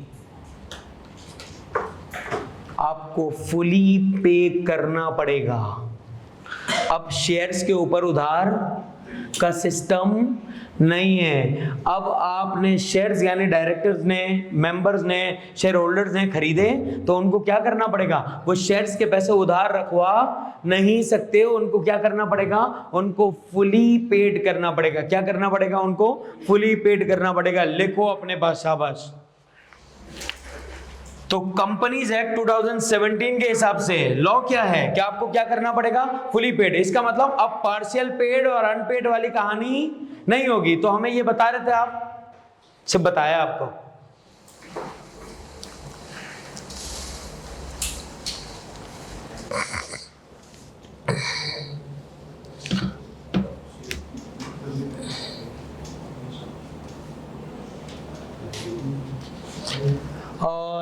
आपको फुली पे करना पड़ेगा। अब शेयर्स के ऊपर उधार का सिस्टम नहीं है। अब आपने शेयर्स यानी डायरेक्टर्स ने, मेंबर्स ने, शेयर होल्डर्स ने खरीदे तो उनको क्या करना पड़ेगा? वो शेयर्स के पैसे उधार रखवा नहीं सकते, उनको क्या करना पड़ेगा? उनको फुली पेड करना पड़ेगा। क्या करना पड़ेगा? उनको फुली पेड करना पड़ेगा। लिखो अपने पास, शाबाश। तो कंपनीज एक्ट 2017 के हिसाब से लॉ क्या है कि आपको क्या करना पड़ेगा? Fully paid. इसका मतलब अब पार्शियल पेड और अनपेड वाली कहानी नहीं होगी। तो हमें ये बता रहे थे आप, सिर्फ बताया आपको।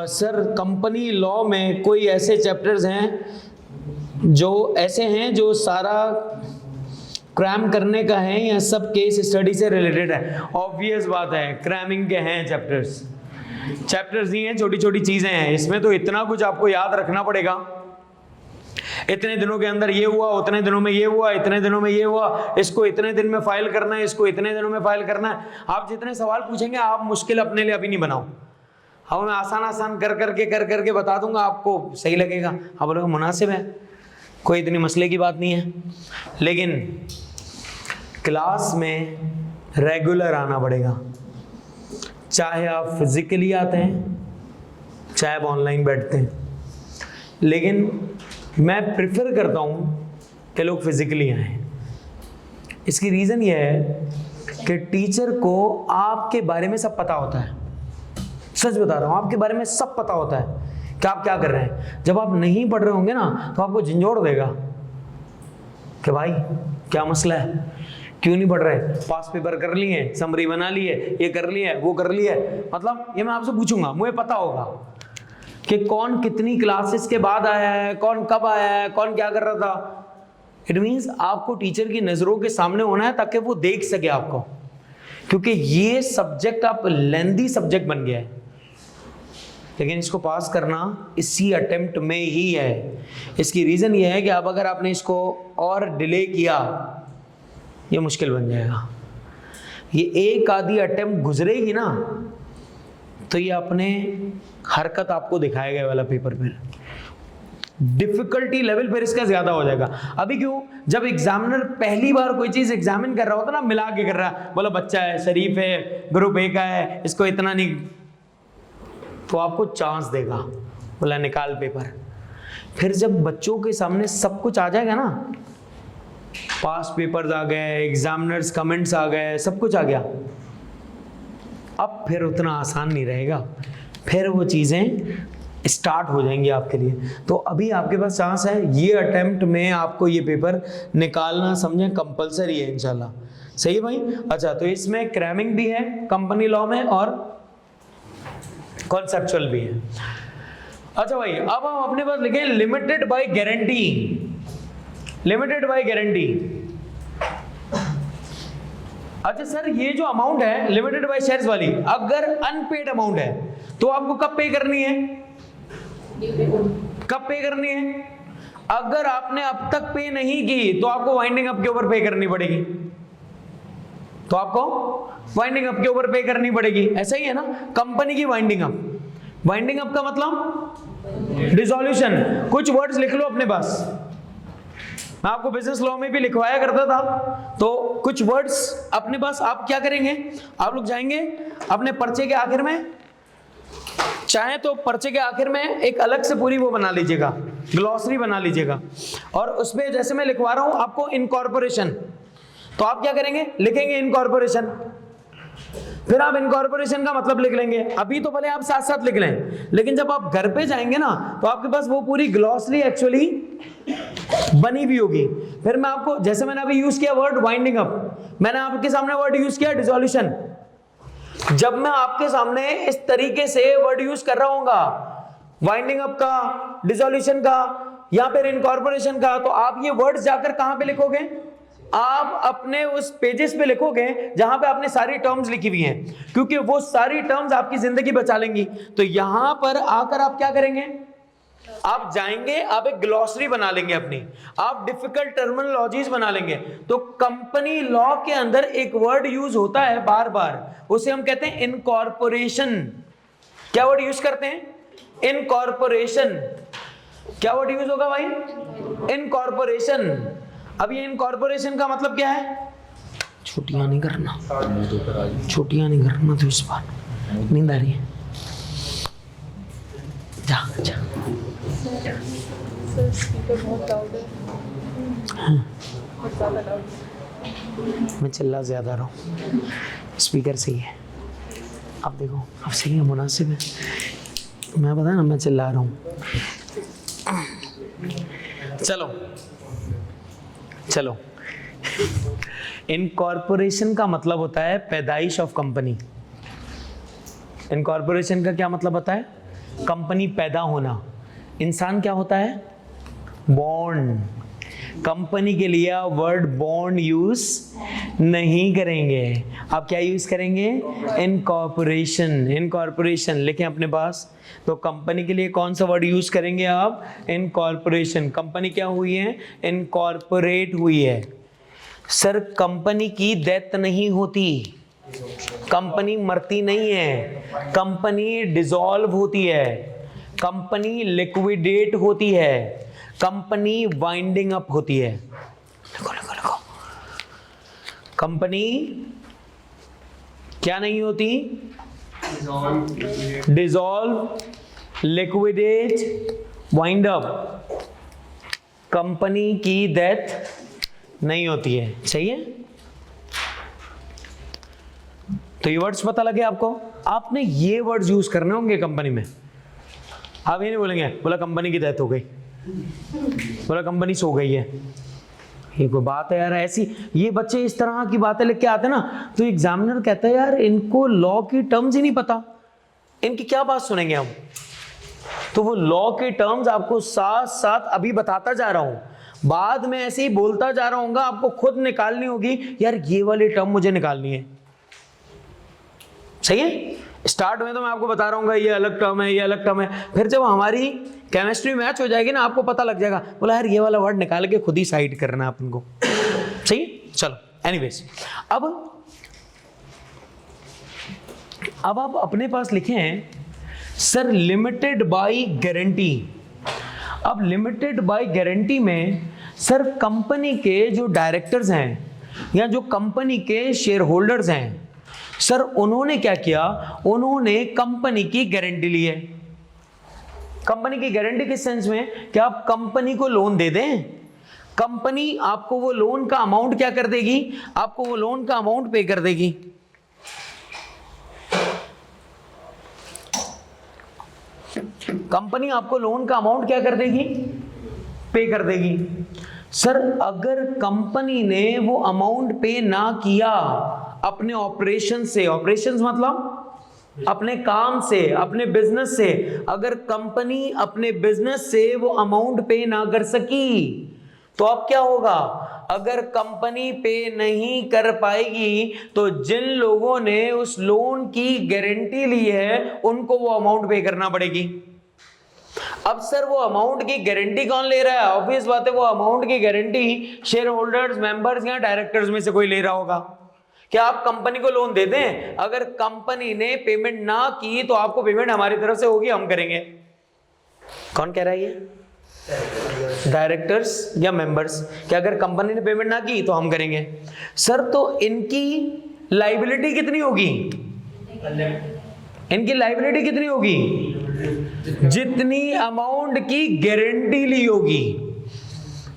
सर कंपनी लॉ में कोई ऐसे चैप्टर्स हैं जो ऐसे हैं जो सारा क्रैम करने का है या सब केस स्टडी से रिलेटेड है? ऑब्वियस बात है, क्रैमिंग के हैं चैप्टर्स। चैप्टर्स ही हैं, छोटी छोटी चीजें हैं। इसमें तो इतना कुछ आपको याद रखना पड़ेगा। इतने दिनों के अंदर ये हुआ, उतने दिनों में ये हुआ, इतने दिनों में ये हुआ, इसको इतने दिन में फाइल करना है, इसको इतने दिनों में फाइल करना है। आप जितने सवाल पूछेंगे आप मुश्किल अपने लिए अभी नहीं बनाओ। हाँ, मैं आसान आसान कर करके बता दूंगा, आपको सही लगेगा। आप बोलोगे मुनासिब है, कोई इतनी मसले की बात नहीं है। लेकिन क्लास में रेगुलर आना पड़ेगा, चाहे आप फिजिकली आते हैं चाहे आप ऑनलाइन बैठते हैं। लेकिन मैं प्रिफर करता हूँ कि लोग फिजिकली आएँ। इसकी रीज़न ये है कि टीचर को आपके बारे में सब पता होता है। सच बता रहा हूँ, आपके बारे में सब पता होता है कि आप क्या कर रहे हैं। जब आप नहीं पढ़ रहे होंगे ना तो आपको झंझोड़ देगा कि भाई क्या मसला है, क्यों नहीं पढ़ रहे? पास पेपर कर लिए, समरी बना लिए, ये कर लिया, वो कर लिया। मतलब ये मैं आपसे पूछूंगा, मुझे पता होगा कि कौन कितनी क्लासेस के बाद आया है, कौन कब आया है, कौन क्या कर रहा था। इट मीन्स आपको टीचर की नजरों के सामने होना है ताकि वो देख सके आपको, क्योंकि ये सब्जेक्ट आप लेंदी सब्जेक्ट बन गया है। लेकिन इसको पास करना इसी अटेम्प्ट में ही है। इसकी रीजन ये है कि अब अगर आपने इसको और डिले किया, ये मुश्किल बन जाएगा। ये एक आधी अटेम्प्ट गुजरेगी ना, तो ये अपने हरकत आपको दिखाएगा वाला पेपर फिर डिफिकल्टी लेवल फिर इसका ज्यादा हो जाएगा। अभी क्यों? जब एग्जामिनर पहली बार कोई चीज एग्जामिन कर रहा होता ना, मिला के कर रहा है, बोला बच्चा है, शरीफ है, ग्रुप ए का है, इसको इतना नहीं, तो आपको चांस देगा, बोला निकाल पेपर। फिर जब बच्चों के सामने सब कुछ आ जाएगा ना, पास पेपर्स आ गए, एग्जामिनर्स कमेंट्स आ गए, सब कुछ आ गया, अब फिर उतना आसान नहीं रहेगा, फिर वो चीजें स्टार्ट हो जाएंगी आपके लिए। तो अभी आपके पास चांस है, ये अटेम्प्ट में आपको ये पेपर निकालना समझें कंपलसरी है इंशाल्लाह। सही है भाई? अच्छा, तो इसमें क्रैमिंग भी है कंपनी लॉ में और कॉन्सेप्चुअल भी है। अच्छा भाई, अब हम अपने पास लिखें limited by guarantee. Limited by guarantee. अच्छा सर, ये जो अमाउंट है लिमिटेड बाय शेयर्स वाली, अगर अनपेड अमाउंट है तो आपको कब पे करनी है? कब पे करनी है? अगर आपने अब तक पे नहीं की तो आपको वाइंडिंग अप के ऊपर पे करनी पड़ेगी, तो आपको वाइंडिंग अप के ऊपर पे करनी पड़ेगी। ऐसा ही है ना, कंपनी की वाइंडिंग अप। वाइंडिंग अप का मतलब डिसॉल्यूशन। कुछ वर्ड्स लिख लो अपने पास, मैं आपको बिजनेस लॉ में भी लिखवाया करता था, तो कुछ वर्ड्स अपने पास आप क्या करेंगे, आप लोग जाएंगे अपने पर्चे के आखिर में, चाहे तो पर्चे के आखिर में एक अलग से पूरी वो बना लीजिएगा, ग्लॉसरी बना लीजिएगा, और उसमें जैसे मैं लिखवा रहा हूं आपको इनकॉर्पोरेशन, तो आप क्या करेंगे, लिखेंगे इनकॉर्पोरेशन, फिर आप इनकॉर्पोरेशन का मतलब लिख लेंगे। अभी तो भले आप साथ साथ लिख लें, लेकिन जब आप घर पे जाएंगे ना, तो आपके पास वो पूरी ग्लॉसरी एक्चुअली बनी भी होगी। फिर मैं आपको, जैसे मैंने अभी यूज किया वर्ड वाइंडिंग अप, मैंने आपके सामने वर्ड यूज किया डिसॉल्यूशन। जब मैं आपके सामने इस तरीके से वर्ड यूज कर रहा हूंगा, वाइंडिंग अप का, डिसॉल्यूशन का या फिर इनकॉर्पोरेशन का, तो आप ये वर्ड्स जाकर कहां पे लिखोगे? आप अपने उस पेजेस पे लिखोगे जहां पे आपने सारी टर्म्स लिखी हुई हैं, क्योंकि वो सारी टर्म्स आपकी जिंदगी बचा लेंगी। तो यहां पर आकर आप क्या करेंगे, आप जाएंगे, आप एक ग्लॉसरी बना लेंगे अपनी, आप डिफिकल्ट टर्मिनोलॉजीज बना लेंगे। तो कंपनी लॉ के अंदर एक वर्ड यूज होता है बार बार, उसे हम कहते हैं इनकॉर्पोरेशन। क्या वर्ड यूज करते हैं? इनकॉर्पोरेशन। क्या वर्ड यूज होगा भाई? इनकॉर्पोरेशन। अब ये इनकॉर्पोरेशन का मतलब क्या है? छुट्टियां नहीं करना, छुट्टियां नहीं करना, तो इस बार नींद आ रही है, जा जा। सर स्पीकर बहुत लाउड है, बहुत ज़्यादा लाउड है। मैं चिल्ला ज्यादा रहा हूँ, स्पीकर सही है। अब देखो, अब सही है, मुनासिब है। मैं पता ना, मैं चिल्ला रहा हूँ। चलो चलो, इनकॉर्पोरेशन का मतलब होता है पैदाइश ऑफ कंपनी। इनकॉर्पोरेशन का क्या मतलब होता है? कंपनी पैदा होना। इंसान क्या होता है? बॉर्न। कंपनी के लिए आप वर्ड बॉन्ड यूज नहीं करेंगे, आप क्या यूज करेंगे? इनकॉर्पोरेशन। इनकॉर्पोरेशन लिखें अपने पास। तो कंपनी के लिए कौन सा वर्ड यूज करेंगे आप? इनकॉर्पोरेशन। कंपनी क्या हुई है? इनकॉर्पोरेट हुई है। सर कंपनी की डेथ नहीं होती, कंपनी मरती नहीं है, कंपनी डिसॉल्व होती है, कंपनी लिक्विडेट होती है, कंपनी वाइंडिंग अप होती है। लिखो लिखो लिखो। कंपनी क्या नहीं होती? Dissolve, liquidate, wind up. Company की डेथ नहीं होती है। सही है? तो ये वर्ड्स पता लगे आपको? आपने ये वर्ड्स यूज करने होंगे कंपनी में। आप ये नहीं बोलेंगे बोला कंपनी की डेथ हो गई, बोला कंपनी सो गई है, ये कोई बात है यार, ऐसी ये बच्चे इस तरह की बातें लिख के आते ना तो एग्जामिनर कहता है यार इनको लॉ की टर्म्स ही नहीं पता, इनकी क्या बात सुनेंगे हम। तो वो लॉ के टर्म्स आपको साथ साथ अभी बताता जा रहा हूं, बाद में ऐसे ही बोलता जा रहा हूँ, आपको खुद निकालनी होगी यार ये वाली टर्म मुझे निकालनी है। सही है, स्टार्ट में तो मैं आपको बता रहा हूँ ये अलग टर्म है, ये अलग टर्म है, फिर जब हमारी केमिस्ट्री मैच हो जाएगी ना आपको पता लग जाएगा, बोला यार ये वाला वर्ड निकाल के खुद ही साइड करना है अपन को। सही है, चलो एनीवेज अब आप अपने पास लिखे हैं सर लिमिटेड बाय गारंटी। अब लिमिटेड बाय गारंटी में सर कंपनी के जो डायरेक्टर्स हैं या जो कंपनी के शेयर होल्डर्स हैं सर उन्होंने क्या किया, उन्होंने कंपनी की गारंटी ली है। कंपनी की गारंटी किस सेंस में कि आप कंपनी को लोन दे दें, कंपनी आपको वो लोन का अमाउंट क्या कर देगी, आपको वो लोन का अमाउंट पे कर देगी। कंपनी आपको लोन का अमाउंट क्या कर देगी, पे कर देगी। सर अगर कंपनी ने वो अमाउंट पे ना किया अपने ऑपरेशन से, ऑपरेशंस मतलब अपने काम से, अपने बिजनेस से, अगर कंपनी अपने बिजनेस से वो अमाउंट पे ना कर सकी तो अब क्या होगा, अगर कंपनी पे नहीं कर पाएगी तो जिन लोगों ने उस लोन की गारंटी ली है उनको वो अमाउंट पे करना पड़ेगी। अब सर वो अमाउंट की गारंटी कौन ले रहा है, ऑब्वियस बात है वो अमाउंट की गारंटी शेयर होल्डर्स, मेंबर्स या डायरेक्टर्स में से कोई ले रहा होगा। क्या आप कंपनी को लोन दे दें, अगर कंपनी ने पेमेंट ना की तो आपको पेमेंट हमारी तरफ से होगी, हम करेंगे। कौन कह रहा है ये, डायरेक्टर्स या मेंबर्स, कि अगर कंपनी ने पेमेंट ना की तो हम करेंगे। सर तो इनकी लायबिलिटी कितनी होगी, इनकी लायबिलिटी कितनी होगी, जितनी अमाउंट की गारंटी ली होगी,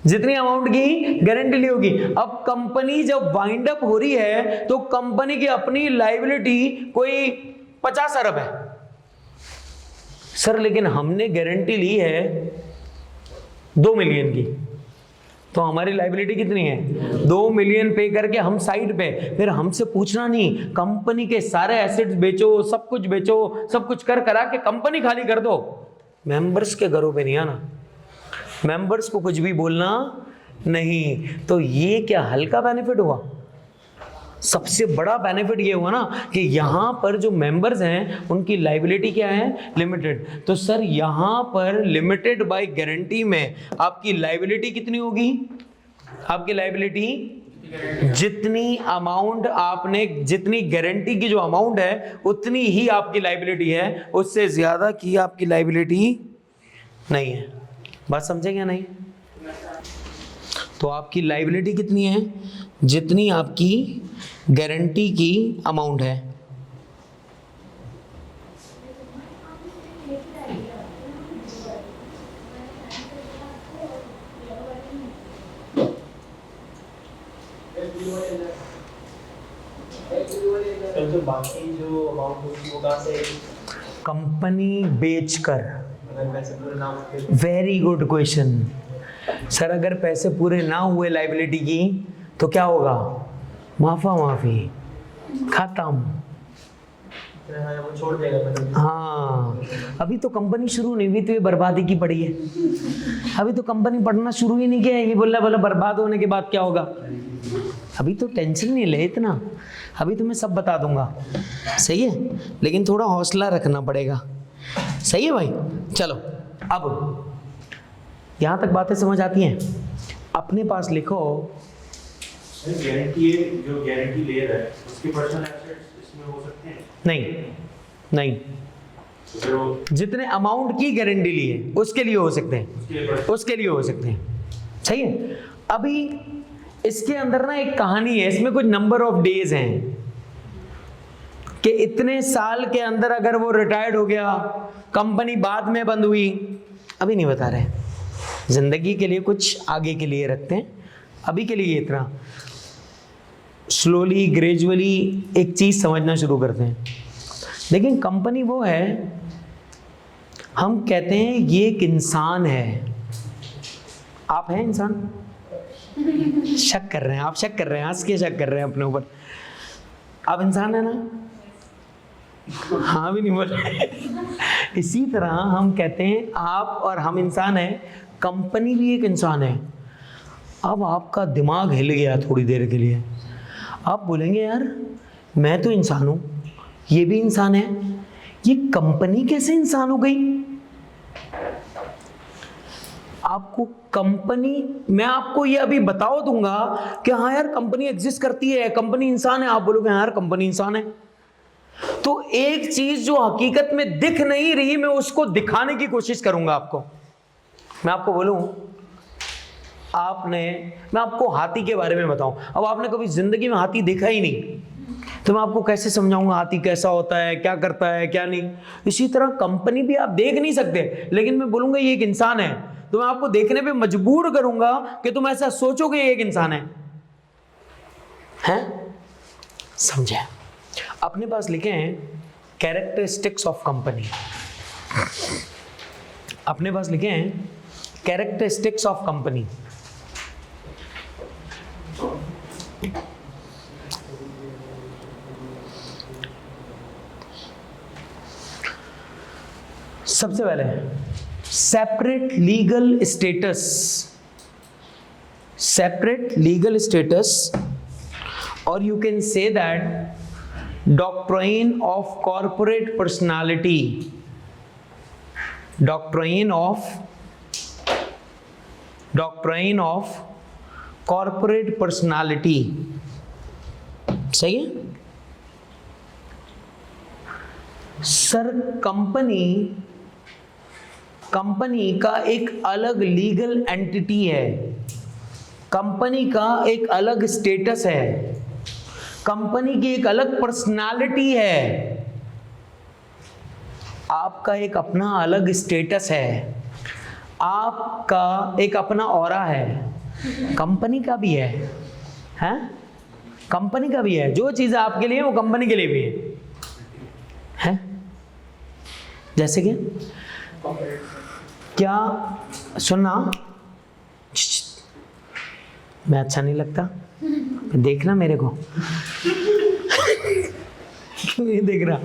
जितनी अमाउंट की गारंटी ली होगी। अब कंपनी जब वाइंड अप हो रही है तो कंपनी की अपनी लायबिलिटी कोई 50 अरब है सर, लेकिन हमने गारंटी ली है 2 मिलियन की, तो हमारी लायबिलिटी कितनी है, 2 मिलियन पे करके हम साइड पे, फिर हमसे पूछना नहीं, कंपनी के सारे एसेट्स बेचो, सब कुछ बेचो, सब कुछ कर करा के कंपनी खाली कर दो, मेंबर्स के घरों पे नहीं आना, मेंबर्स को कुछ भी बोलना नहीं। तो ये क्या हल्का बेनिफिट हुआ, सबसे बड़ा बेनिफिट ये हुआ ना कि यहां पर जो मेंबर्स हैं उनकी लायबिलिटी क्या है, लिमिटेड। तो सर यहां पर लिमिटेड बाय गारंटी में आपकी लायबिलिटी कितनी होगी, आपकी लायबिलिटी जितनी अमाउंट आपने, जितनी गारंटी की जो अमाउंट है उतनी ही आपकी लायबिलिटी है, उससे ज्यादा की आपकी लायबिलिटी नहीं है। बात समझेंगे नहीं, तो आपकी लायबिलिटी कितनी है, जितनी आपकी गारंटी की अमाउंट है। तो बाकी जो अमाउंट होगी वो कहाँ से, कंपनी बेचकर। अगर पैसे पूरे ना हो, वेरी गुड क्वेश्चन सर, अगर पैसे पूरे ना हुए लायबिलिटी की तो क्या होगा, माफा माफी, खत्म। वो छोड़ देगा। हाँ, अभी तो कंपनी शुरू नहीं हुई तो ये बर्बादी की पड़ी है, अभी तो कंपनी पढ़ना शुरू ही नहीं किया है, ये बोला बर्बाद होने के बाद क्या होगा, अभी तो टेंशन नहीं ले इतना, अभी तो मैं सब बता दूंगा। सही है, लेकिन थोड़ा हौसला रखना पड़ेगा। सही है भाई, चलो अब यहां तक बातें समझ आती हैं। अपने पास लिखो, गारंटी जो गारंटी ले रहा है उसके पर्सनल एसेट्स इसमें हो सकते हैं, नहीं तो फिर वो जितने अमाउंट की गारंटी ली है उसके लिए हो सकते हैं, उसके लिए हो सकते हैं। सही है, अभी इसके अंदर ना एक कहानी है, इसमें कुछ नंबर ऑफ डेज हैं कि इतने साल के अंदर अगर वो रिटायर्ड हो गया, कंपनी बाद में बंद हुई, अभी नहीं बता रहे, जिंदगी के लिए कुछ आगे के लिए रखते हैं, अभी के लिए इतना स्लोली ग्रेजुअली एक चीज समझना शुरू करते हैं। लेकिन कंपनी वो है, हम कहते हैं ये एक इंसान है, आप हैं इंसान, शक कर रहे हैं आप, शक कर रहे हैं, हंस के शक कर रहे हैं अपने ऊपर। आप इंसान है ना? हाँ भी नहीं बोल रहे। इसी तरह हम कहते हैं आप और हम इंसान हैं, कंपनी भी एक इंसान है। अब आपका दिमाग हिल गया थोड़ी देर के लिए, आप बोलेंगे यार मैं तो इंसान हूं, ये भी इंसान है, ये कंपनी कैसे इंसान हो गई? आपको कंपनी, मैं आपको ये अभी बताओ दूंगा कि हाँ यार कंपनी एग्जिस्ट करती है, कंपनी इंसान है, आप बोलोगे हाँ यार कंपनी इंसान है। तो एक चीज जो हकीकत में दिख नहीं रही, मैं उसको दिखाने की कोशिश करूंगा आपको। मैं आपको बोलूं, मैं आपको हाथी के बारे में बताऊं। अब आपने कभी जिंदगी में हाथी देखा ही नहीं, तो मैं आपको कैसे समझाऊंगा हाथी कैसा होता है, क्या करता है, क्या नहीं। इसी तरह कंपनी भी आप देख नहीं सकते, लेकिन मैं बोलूंगा ये एक इंसान है, तो मैं आपको देखने पे मजबूर करूंगा कि तुम ऐसा सोचोगे ये एक इंसान है। हैं? समझे? अपने पास लिखे हैं कैरेक्टरिस्टिक्स ऑफ कंपनी। अपने पास लिखे हैं कैरेक्टरिस्टिक्स ऑफ कंपनी। सबसे पहले separate legal status, separate legal status, और you can say that doctrine of corporate personality, doctrine of corporate personality. सही है सर? कंपनी का एक अलग लीगल एंटिटी है, कंपनी का एक अलग स्टेटस है, कंपनी की एक अलग पर्सनालिटी है, आपका एक अपना अलग स्टेटस है, आपका एक अपना ऑरा है, कंपनी का भी है? कंपनी का भी है। जो चीज़ आपके लिए वो कंपनी के लिए भी है? जैसे कि क्या, सुनना, मैं अच्छा नहीं लगता, देखना मेरे को। क्यों नहीं देख रहा?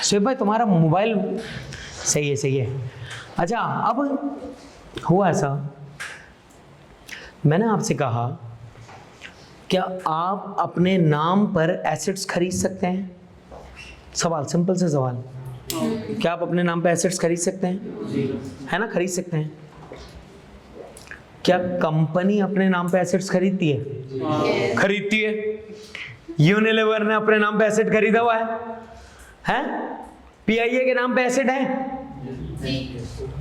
शिव भाई तुम्हारा मोबाइल सही है। अच्छा, अब हुआ ऐसा, मैंने आपसे कहा क्या आप अपने नाम पर एसेट्स खरीद सकते हैं? सवाल, सिंपल से सवाल, क्या आप अपने नाम पे एसेट्स खरीद सकते हैं? है ना, खरीद सकते हैं। क्या कंपनी अपने नाम पे एसेट्स खरीदती है? खरीदती है। यूनिलीवर ने अपने नाम पे एसेट खरीदा हुआ है? पीआईए के नाम पे एसेट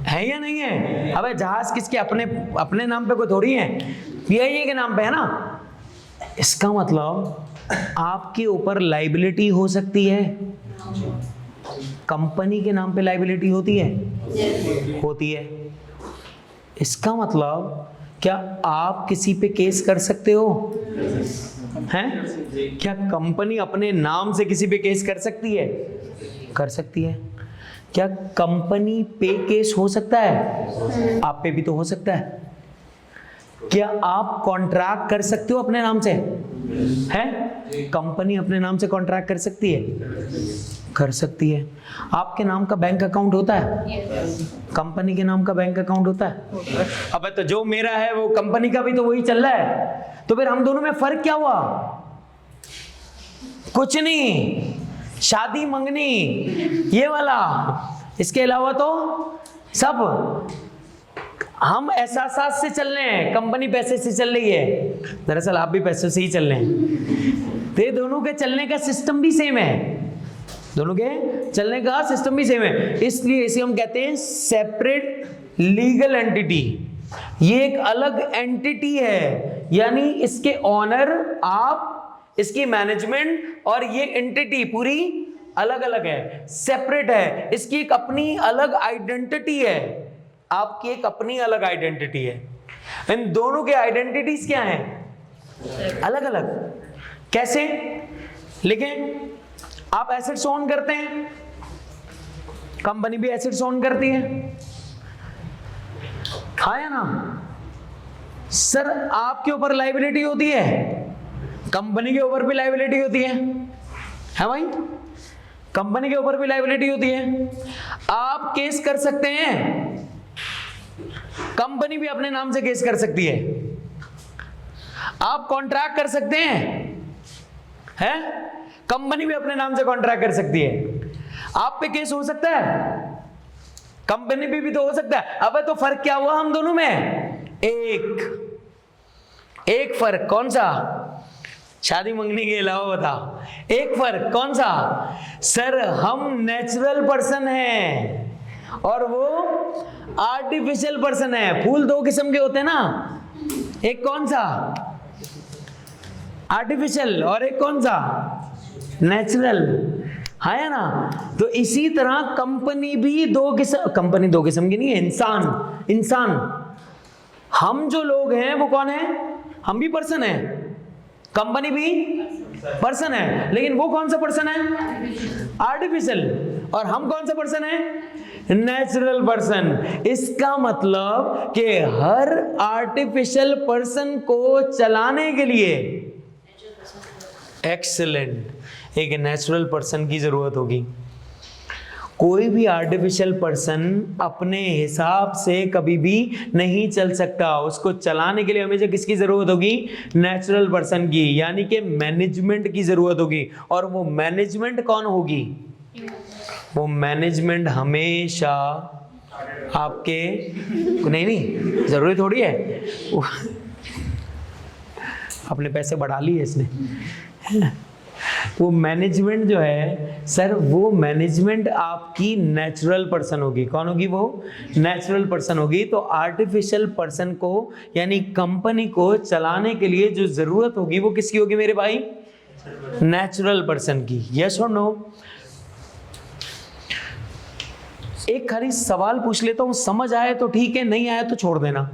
है या नहीं है? अबे जहाज किसके अपने नाम पे कोई थोड़ी है, पीआईए के नाम पे है ना। इसका मतलब आपके ऊपर लाइबिलिटी हो सकती है। कंपनी के नाम पे लाइबिलिटी होती है? होती है। इसका मतलब क्या आप किसी पे केस कर सकते हो? हैं? क्या कंपनी अपने नाम से किसी पे केस कर सकती है? कर सकती है। क्या कंपनी पे केस हो सकता है? आप पे भी तो हो सकता है। क्या आप कॉन्ट्रैक्ट कर सकते हो अपने नाम से? हैं? कंपनी अपने नाम से कॉन्ट्रैक्ट कर सकती है? कर सकती है। आपके नाम का बैंक अकाउंट होता है? कंपनी के नाम का बैंक अकाउंट होता है? अबे तो जो मेरा है वो कंपनी का भी तो वही चल रहा है, तो फिर हम दोनों में फर्क क्या हुआ? कुछ नहीं। शादी मंगनी ये वाला, इसके अलावा तो सब हम एहसास से चल रहे हैं, कंपनी पैसे से चल रही है। दरअसल आप भी पैसे से ही चल रहे हैं। तो दोनों के चलने का सिस्टम भी सेम है, दोनों के चलने का सिस्टम भी सेम है। इसलिए इसे हम कहते हैं सेपरेट लीगल एंटिटी। ये एक अलग एंटिटी है, यानी इसके ऑनर आप, इसकी मैनेजमेंट और ये एंटिटी पूरी अलग अलग है, सेपरेट है। इसकी एक अपनी अलग आइडेंटिटी है, आपकी एक अपनी अलग आइडेंटिटी है। इन दोनों के आइडेंटिटीज क्या हैं? अलग अलग। कैसे? लेकिन आप एसेट्स ओन करते हैं, कंपनी भी एसेट्स ओन करती है, हाँ या ना? सर आपके ऊपर लायबिलिटी होती है, कंपनी के ऊपर भी लायबिलिटी होती है भाई, कंपनी के ऊपर भी लायबिलिटी होती है। आप केस कर सकते हैं, कंपनी भी अपने नाम से केस कर सकती है, आप कॉन्ट्रैक्ट कर सकते हैं, कंपनी भी अपने नाम से कॉन्ट्रैक्ट कर सकती है। आप पे केस हो सकता है, कंपनी पे भी तो हो सकता है। अब तो फर्क क्या हुआ हम दोनों में? एक फर्क, कौन सा? शादी मंगनी के अलावा बताओ, एक फर्क कौन सा? सर हम नेचुरल पर्सन हैं और वो आर्टिफिशियल पर्सन है। फूल दो किस्म के होते हैं ना, एक कौन सा? आर्टिफिशियल, और एक कौन सा? नेचुरल, है ना? तो इसी तरह कंपनी भी दो किस्म की नहीं है, इंसान। हम जो लोग हैं वो कौन है? हम भी पर्सन है, कंपनी भी पर्सन है, लेकिन वो कौन सा पर्सन है? आर्टिफिशियल। और हम कौन सा पर्सन है? Natural person. इसका मतलब कि हर आर्टिफिशियल पर्सन को चलाने के लिए एक्सीलेंट एक नेचुरल पर्सन की जरूरत होगी। कोई भी आर्टिफिशियल पर्सन अपने हिसाब से कभी भी नहीं चल सकता, उसको चलाने के लिए हमेशा किसकी जरूरत होगी? नेचुरल पर्सन की, यानी कि मैनेजमेंट की जरूरत होगी। और वो मैनेजमेंट कौन होगी? वो मैनेजमेंट हमेशा आपके नहीं जरूरी थोड़ी है, अपने पैसे बढ़ा लिए इसने। वो मैनेजमेंट जो है सर, वो मैनेजमेंट आपकी नेचुरल पर्सन होगी। कौन होगी? वो नेचुरल पर्सन होगी। तो आर्टिफिशियल पर्सन को यानी कंपनी को चलाने के लिए जो जरूरत होगी वो किसकी होगी मेरे भाई? नेचुरल पर्सन की। यस और नो? एक खाली सवाल पूछ लेता हूं, समझ आए तो ठीक है, नहीं आया तो छोड़ देना,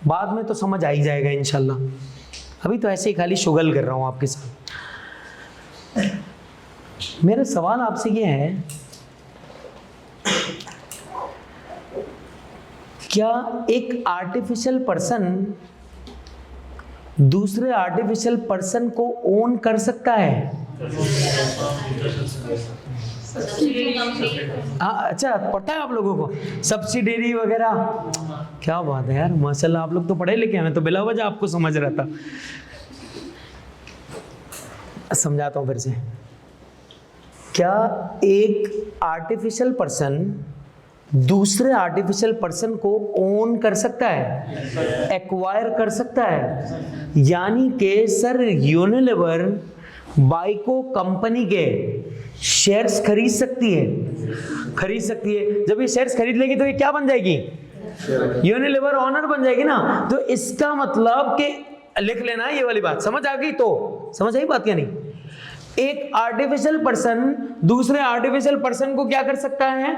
बाद में तो समझ आ ही जाएगा इंशाल्लाह। अभी तो ऐसे ही खाली शुगल कर रहा हूं आपके साथ। मेरा सवाल आपसे ये है, क्या एक आर्टिफिशियल पर्सन दूसरे आर्टिफिशियल पर्सन को ओन कर सकता है? अच्छा, पता है आप लोगों को सब्सिडरी वगैरह? क्या बात है यार, माशाल्लाह आप लोग तो पढ़े लिखे हैं, मैं तो बिला वजह आपको समझ रहा था। समझाता हूं फिर से। क्या एक आर्टिफिशियल पर्सन दूसरे आर्टिफिशियल पर्सन को ओन कर सकता है, एक्वायर कर सकता है? यानी कि सर यूनिलीवर बाइको कंपनी के शेयर्स खरीद सकती है, खरीद सकती है। जब ये शेयर्स खरीद लेगी तो ये क्या बन जाएगी? यूनिलीवर ऑनर बन जाएगी ना। तो इसका मतलब कि लिख लेना ये वाली बात, समझ आ गई? तो समझ आई बात क्या नहीं? एक आर्टिफिशियल पर्सन दूसरे आर्टिफिशियल पर्सन को क्या कर सकता है?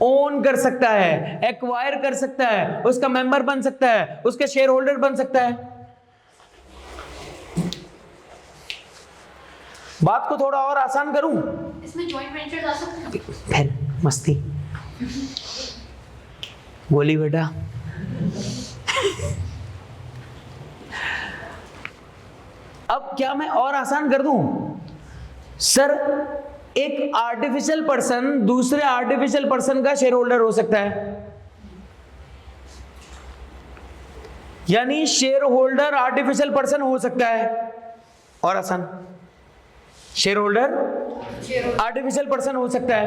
ओन कर सकता है, एक्वायर कर सकता है, उसका मेंबर बन सकता है, उसके शेयर होल्डर बन सकता है। बात को थोड़ा और आसान करूं, इसमें जॉइंट वेंचर आ सकते हैं? फिर मस्ती बोली बेटा। अब क्या मैं और आसान कर दूं? सर एक आर्टिफिशियल पर्सन दूसरे आर्टिफिशियल पर्सन का शेयर होल्डर हो सकता है, यानी शेयर होल्डर आर्टिफिशियल पर्सन हो सकता है। और आसान, शेयर होल्डर आर्टिफिशियल पर्सन हो सकता है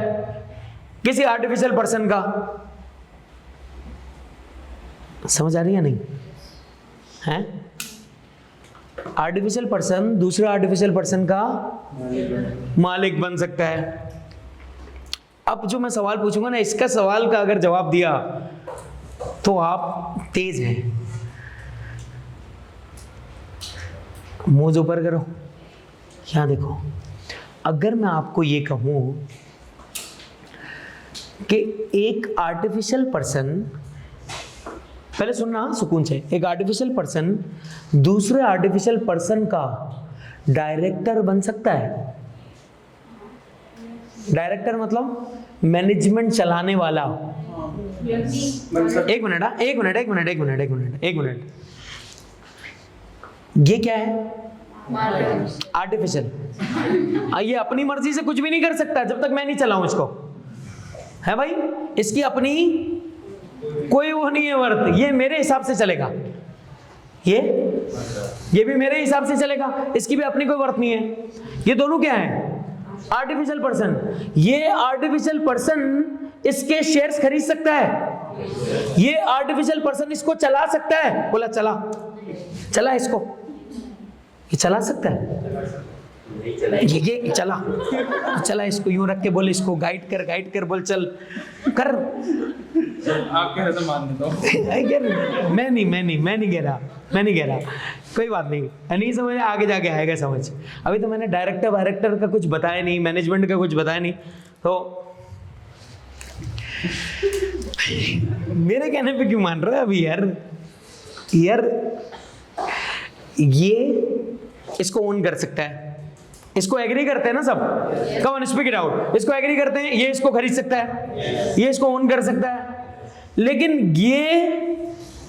किसी आर्टिफिशियल पर्सन का। समझ आ रही है नहीं? है आर्टिफिशियल पर्सन दूसरे आर्टिफिशियल पर्सन का मालिक बन सकता है। अब जो मैं सवाल पूछूंगा ना, इसका सवाल का अगर जवाब दिया तो आप तेज हैं। मुंह जो ऊपर करो, यहां देखो। अगर मैं आपको ये कहूं कि एक आर्टिफिशियल पर्सन, पहले सुनना सुकून से, एक आर्टिफिशियल पर्सन दूसरे आर्टिफिशियल पर्सन का डायरेक्टर बन सकता है। डायरेक्टर मतलब मैनेजमेंट चलाने वाला, एक मिनट, हाँ, एक मिनट, एक मिनट, एक मिनट, एक मिनट, एक मिनट। ये क्या है? आर्टिफिशियल। ये अपनी मर्जी से कुछ भी नहीं कर सकता जब तक मैं नहीं चलाऊं इसको, है भाई। इसकी अपनी कोई वो नहीं है वर्थ, ये मेरे हिसाब से चलेगा, ये भी मेरे हिसाब से चलेगा, इसकी भी अपनी कोई वर्थ नहीं है। ये दोनों क्या है? Artificial person. ये आर्टिफिशियल पर्सन इसके शेयर्स खरीद सकता है, ये आर्टिफिशियल पर्सन इसको चला सकता है। बोला चला, चला इसको, ये चला सकता है, ये चला इसको, यूं रख के बोले इसको गाइड कर, बोल चल कर। आप कह रहे तो मान देता हूँ। मैं नहीं कह रहा, कोई बात नहीं समझ, आगे जाके आएगा समझ। अभी तो मैंने डायरेक्टर का कुछ बताया नहीं, मैनेजमेंट का कुछ बताया नहीं, तो मेरे कहने पे क्यों मान रहा है अभी यार? ये इसको ओन कर सकता है, इसको एग्री करते हैं ना सब, come on speak it out, इसको एग्री करते हैं, ये इसको खरीद सकता है, ये इसको ओन कर सकता है, लेकिन ये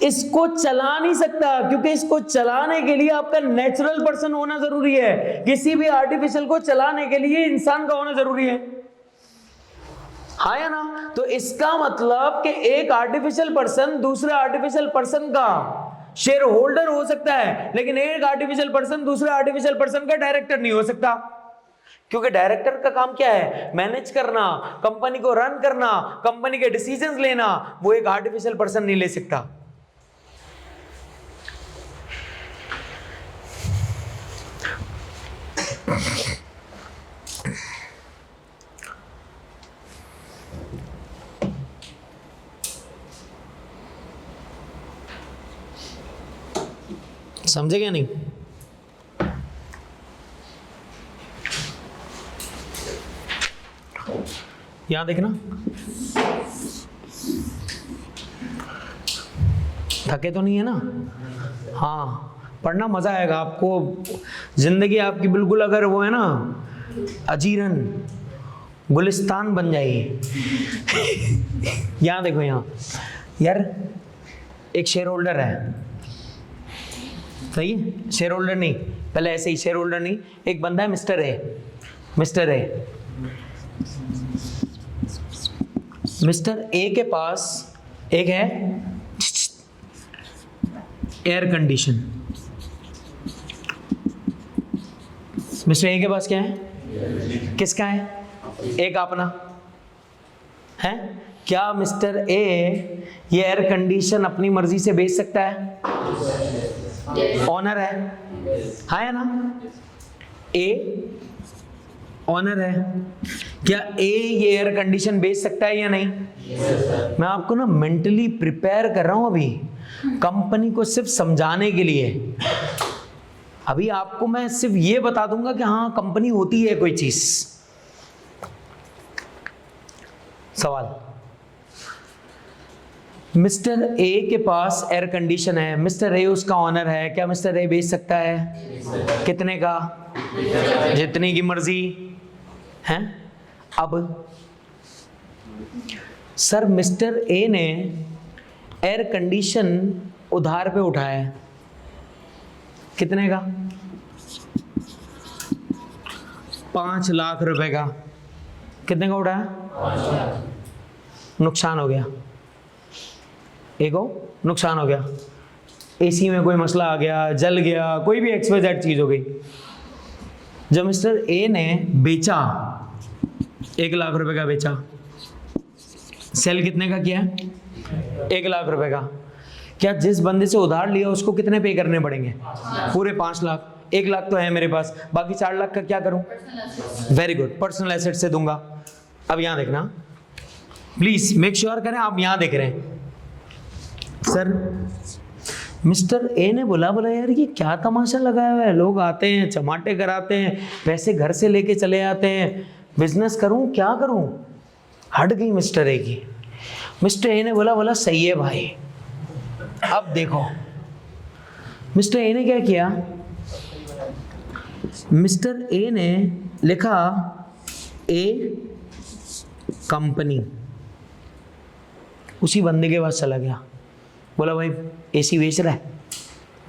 इसको चला नहीं सकता, क्योंकि इसको चलाने के लिए आपका नेचुरल पर्सन होना जरूरी है। किसी भी आर्टिफिशियल को चलाने के लिए इंसान का होना जरूरी है, हाँ या ना? तो इसका मतलब कि एक आर्टिफिशियल पर्सन दूसरे आर्टिफिशियल पर्सन का शेयर होल्डर हो सकता है, लेकिन एक आर्टिफिशियल पर्सन दूसरे आर्टिफिशियल पर्सन का डायरेक्टर नहीं हो सकता, क्योंकि डायरेक्टर का काम क्या है? मैनेज करना, कंपनी को रन करना, कंपनी के डिसीजंस लेना। वो एक आर्टिफिशियल पर्सन नहीं ले सकता। समझे क्या नहीं? यहां देखना, थके तो नहीं है ना? हाँ, पढ़ना मजा आएगा आपको। जिंदगी आपकी बिल्कुल अगर वो है ना अजीरन गुलिस्तान बन जाएगी। यहां देखो, यहाँ यार एक शेयर होल्डर है, सही है? शेयर होल्डर नहीं, पहले ऐसे ही शेयर होल्डर नहीं, एक बंदा है मिस्टर ए। मिस्टर ए के पास एक है एयर कंडीशन। मिस्टर ए के पास क्या है? किसका है? एक अपना है। क्या मिस्टर ए ये एयर कंडीशन अपनी मर्जी से बेच सकता है? ऑनर है, हाँ या ना? ए ऑनर है, क्या ए ये एयर कंडीशन बेच सकता है या नहीं? मैं आपको ना मेंटली प्रिपेयर कर रहा हूं अभी कंपनी को सिर्फ समझाने के लिए। अभी आपको मैं सिर्फ ये बता दूंगा कि हाँ कंपनी होती है कोई चीज। सवाल, मिस्टर ए के पास एयर कंडीशन है, मिस्टर ए उसका ऑनर है, क्या मिस्टर ए बेच सकता है? कितने का? जितने की मर्जी है। अब सर मिस्टर ए ने एयर कंडीशन उधार पे उठाया है, कितने का? 5 लाख रुपए का। कितने का उठाया? नुकसान हो गया, एको नुकसान हो गया, एसी में कोई मसला आ गया, जल गया, कोई भी XYZ चीज हो गई। जब मिस्टर ए ने बेचा, 1 लाख रुपए का बेचा, सेल कितने का किया? 1 लाख रुपए का। क्या जिस बंदे से उधार लिया उसको कितने पे करने पड़ेंगे? पूरे 5 लाख। 1 लाख तो है मेरे पास, बाकी 4 लाख का क्या करूं? वेरी गुड, पर्सनल एसेट से दूंगा। अब यहां देखना, प्लीज मेक श्योर करें आप यहां देख रहे हैं। सर मिस्टर ए ने बोला यार ये क्या तमाशा लगाया हुआ है, लोग आते हैं चमाटे कराते हैं, पैसे घर से लेके चले आते हैं, बिजनेस करूं क्या करूं? हट गई मिस्टर ए की। मिस्टर ए ने बोला सही है भाई। अब देखो मिस्टर ए ने क्या किया, मिस्टर ए ने लिखा ए कंपनी, उसी बंदे के पास चला गया, बोला भाई एसी बेच रहा है?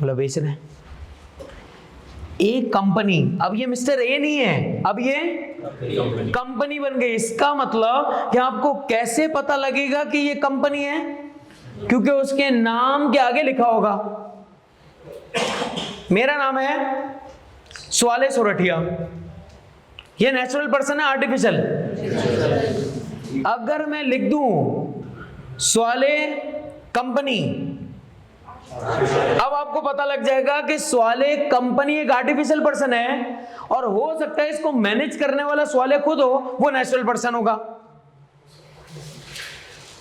बोला बेच रहे हैं। एक कंपनी, अब ये मिस्टर ए नहीं है, अब ये कंपनी बन गई। इसका मतलब कि आपको कैसे पता लगेगा कि ये कंपनी है? क्योंकि उसके नाम के आगे लिखा होगा। मेरा नाम है स्वाले सोरठिया, ये नेचुरल पर्सन है आर्टिफिशियल? अगर मैं लिख दूं स्वाले कंपनी, अब आपको पता लग जाएगा कि स्वाले कंपनी एक आर्टिफिशियल पर्सन है, और हो सकता है इसको मैनेज करने वाला स्वाले खुद हो, वो नेचुरल पर्सन होगा।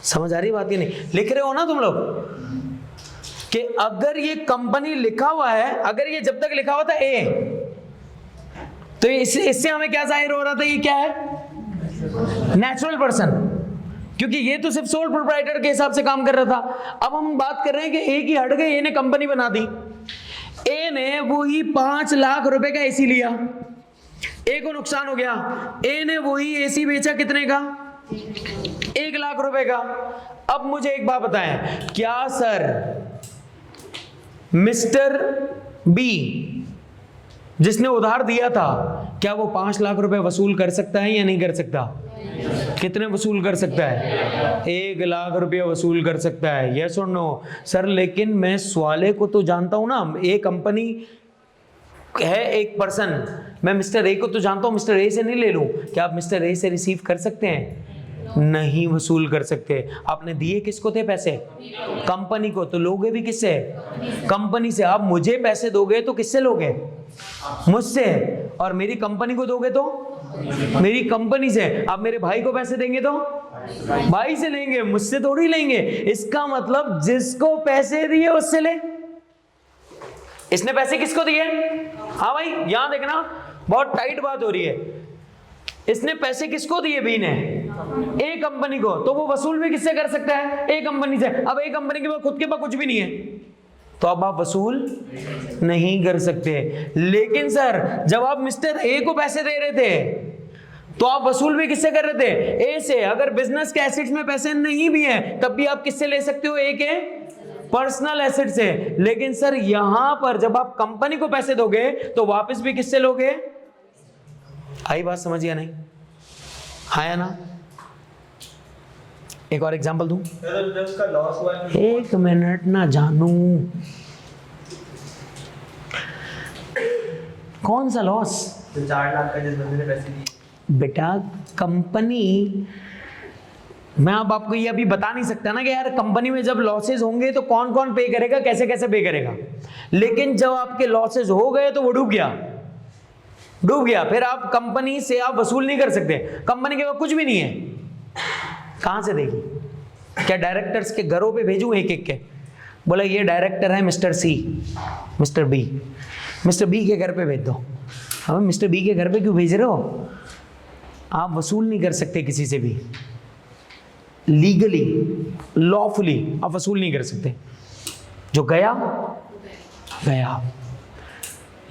समझ आ रही बात ही नहीं? लिख रहे हो ना तुम लोग कि अगर ये कंपनी लिखा हुआ है, अगर ये जब तक लिखा हुआ था ए, तो इससे हमें क्या जाहिर हो रहा था? ये क्या है? नेचुरल पर्सन, क्योंकि ये तो सिर्फ सोल प्रोप्राइटर के हिसाब से काम कर रहा था। अब हम बात कर रहे हैं कि ए की हट गई, ए ने कंपनी बना दी। ए ने वही 5 लाख रुपए का एसी लिया, ए को नुकसान हो गया। ए ने वही एसी बेचा कितने का? 1 लाख रुपए का। अब मुझे एक बात बताएं, क्या सर मिस्टर बी जिसने उधार दिया था, क्या वो 5 लाख रुपए वसूल कर सकता है या नहीं कर सकता? कितने वसूल कर सकता है? 1 लाख रुपया वसूल कर सकता है। यस और नो? सर लेकिन मैं स्वाले को तो जानता हूं ना, ए कंपनी है एक पर्सन, मैं मिस्टर ए को तो जानता हूं, मिस्टर ए से नहीं ले लूं? क्या आप मिस्टर ए से रिसीव कर सकते हैं? नहीं वसूल कर सकते। आपने दिए किसको थे पैसे? कंपनी को। तो लोगे भी किससे? कंपनी से। आप मुझे पैसे दोगे तो किससे लोगे? मुझसे। और मेरी कंपनी को दोगे तो मेरी कंपनी से। आप मेरे भाई को पैसे देंगे तो भाई से लेंगे, मुझसे थोड़ी लेंगे। इसका मतलब जिसको पैसे दिए उससे ले। इसने पैसे किसको दिए? हाँ भाई यहां देखना, बहुत टाइट बात हो रही है। इसने पैसे किसको दिए? बी ने ए कंपनी को, तो वो वसूल भी किससे कर सकता है? ए कंपनी से। अब ए कंपनी के पास खुद के पास कुछ भी नहीं है, तो अब आप वसूल नहीं कर सकते। लेकिन सर जब आप मिस्टर ए को पैसे दे रहे थे तो आप वसूल भी किससे कर रहे थे? ए से। अगर बिजनेस के एसेट्स में पैसे नहीं भी हैं तब भी आप किससे ले सकते हो? ए के पर्सनल एसेट से। लेकिन सर यहां पर जब आप कंपनी को पैसे दोगे तो वापस भी किससे लोगे? आई बात समझ या नहीं? हाँ या ना? एक और एग्जांपल दूं? जब उसका लॉस हुआ है, एक मिनट ना जानू, कौन सा लॉस? तो 4 लाख का जिस बंदे ने पैसे दिए, बेटा कंपनी, मैं अब आपको ये अभी बता नहीं सकता ना कि यार कंपनी में जब लॉसेस होंगे तो कौन कौन पे करेगा, कैसे कैसे पे करेगा। लेकिन जब आपके लॉसेस हो गए तो वो डूब गया, फिर आप कंपनी से आप वसूल नहीं कर सकते। कंपनी के पास कुछ भी नहीं है, कहां से देगी? क्या डायरेक्टर्स के घरों पे भेजूं एक एक के? बोला ये डायरेक्टर है मिस्टर सी, मिस्टर बी, मिस्टर बी के घर पे भेज दो। अब मिस्टर बी के घर पे क्यों भेज रहे हो? आप वसूल नहीं कर सकते किसी से भी, लीगली लॉफुली आप वसूल नहीं कर सकते। जो गया गया।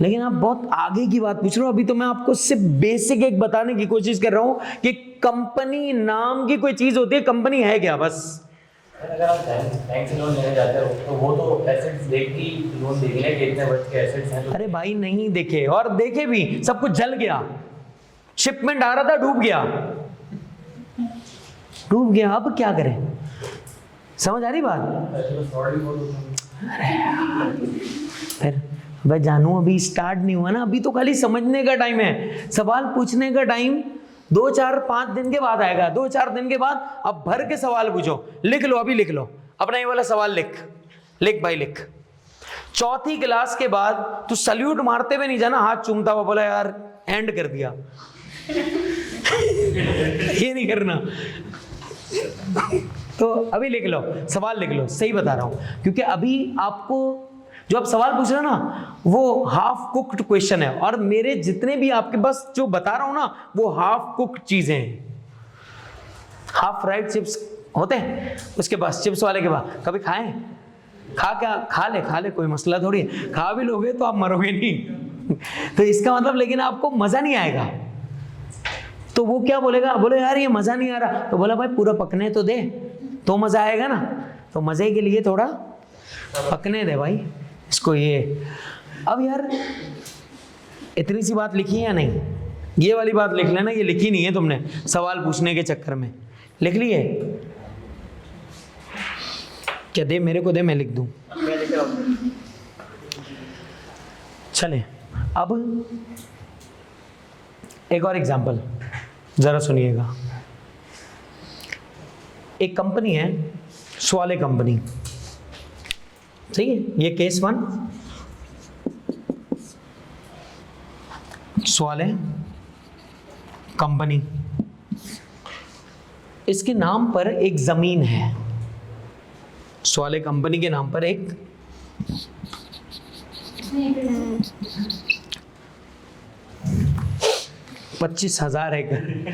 लेकिन आप बहुत आगे की बात पूछ रहे हो। अभी तो मैं आपको सिर्फ बेसिक एक बताने की कोशिश कर रहा हूं कि कंपनी नाम की कोई चीज होती है, कंपनी है क्या, बस। अगर आप बैंक से लोन लेने जाते हो तो वो तो एसेट्स देख के लोन देंगे ना कि इतने वर्थ के एसेट्स हैं। अरे भाई नहीं देखे, और देखे भी, सब कुछ जल गया, शिपमेंट आ रहा था डूब गया, अब क्या करें? समझ आ रही बात? फिर भाई जानू अभी स्टार्ट नहीं हुआ ना, अभी तो खाली समझने का टाइम है, सवाल पूछने का टाइम 2, 4, 5 दिन के बाद आएगा। 2, 4 दिन के बाद अब भर के सवाल पूछो। लिख लो, अभी लिख लो अपना ये वाला सवाल, लिख भाई लिख। 4th क्लास के बाद तू सल्यूट मारते हुए नहीं जाना, हाथ चूमता हुआ बोला यार एंड कर दिया। ये नहीं करना। तो अभी लिख लो, सवाल लिख लो, सही बता रहा हूं, क्योंकि अभी आपको जो आप सवाल पूछ रहे हो ना वो हाफ कुक्ड क्वेश्चन है, और मेरे जितने भी आपके पास जो बता रहा हूं ना वो हाफ कुक्ड चीजें हैं। हाफ फ्राइड चिप्स होते हैं उसके पास, चिप्स वाले के पास, कभी खाएं? खा ले, कोई मसला थोड़ी है, खा भी लोगे तो आप मरोगे नहीं। तो इसका मतलब लेकिन आपको मजा नहीं आएगा। तो वो क्या बोलेगा? बोले यार ये मजा नहीं आ रहा, तो बोला भाई पूरा पकने तो दे, तो मजा आएगा ना। तो मजे के लिए थोड़ा पकने दे भाई इसको। ये अब यार इतनी सी बात लिखी है या नहीं? ये वाली बात लिख लेना, ये लिखी नहीं है तुमने सवाल पूछने के चक्कर में। लिख ली है क्या? दे मेरे को, दे मैं लिख दूं। मैं लिख रहा हूँ। चले अब एक और एग्जांपल जरा सुनिएगा। एक कंपनी है स्वाले कंपनी, ठीक है? ये केस 1 स्वाले कंपनी, इसके नाम पर एक जमीन है। स्वाले कंपनी के नाम पर एक 25,000 एकड़,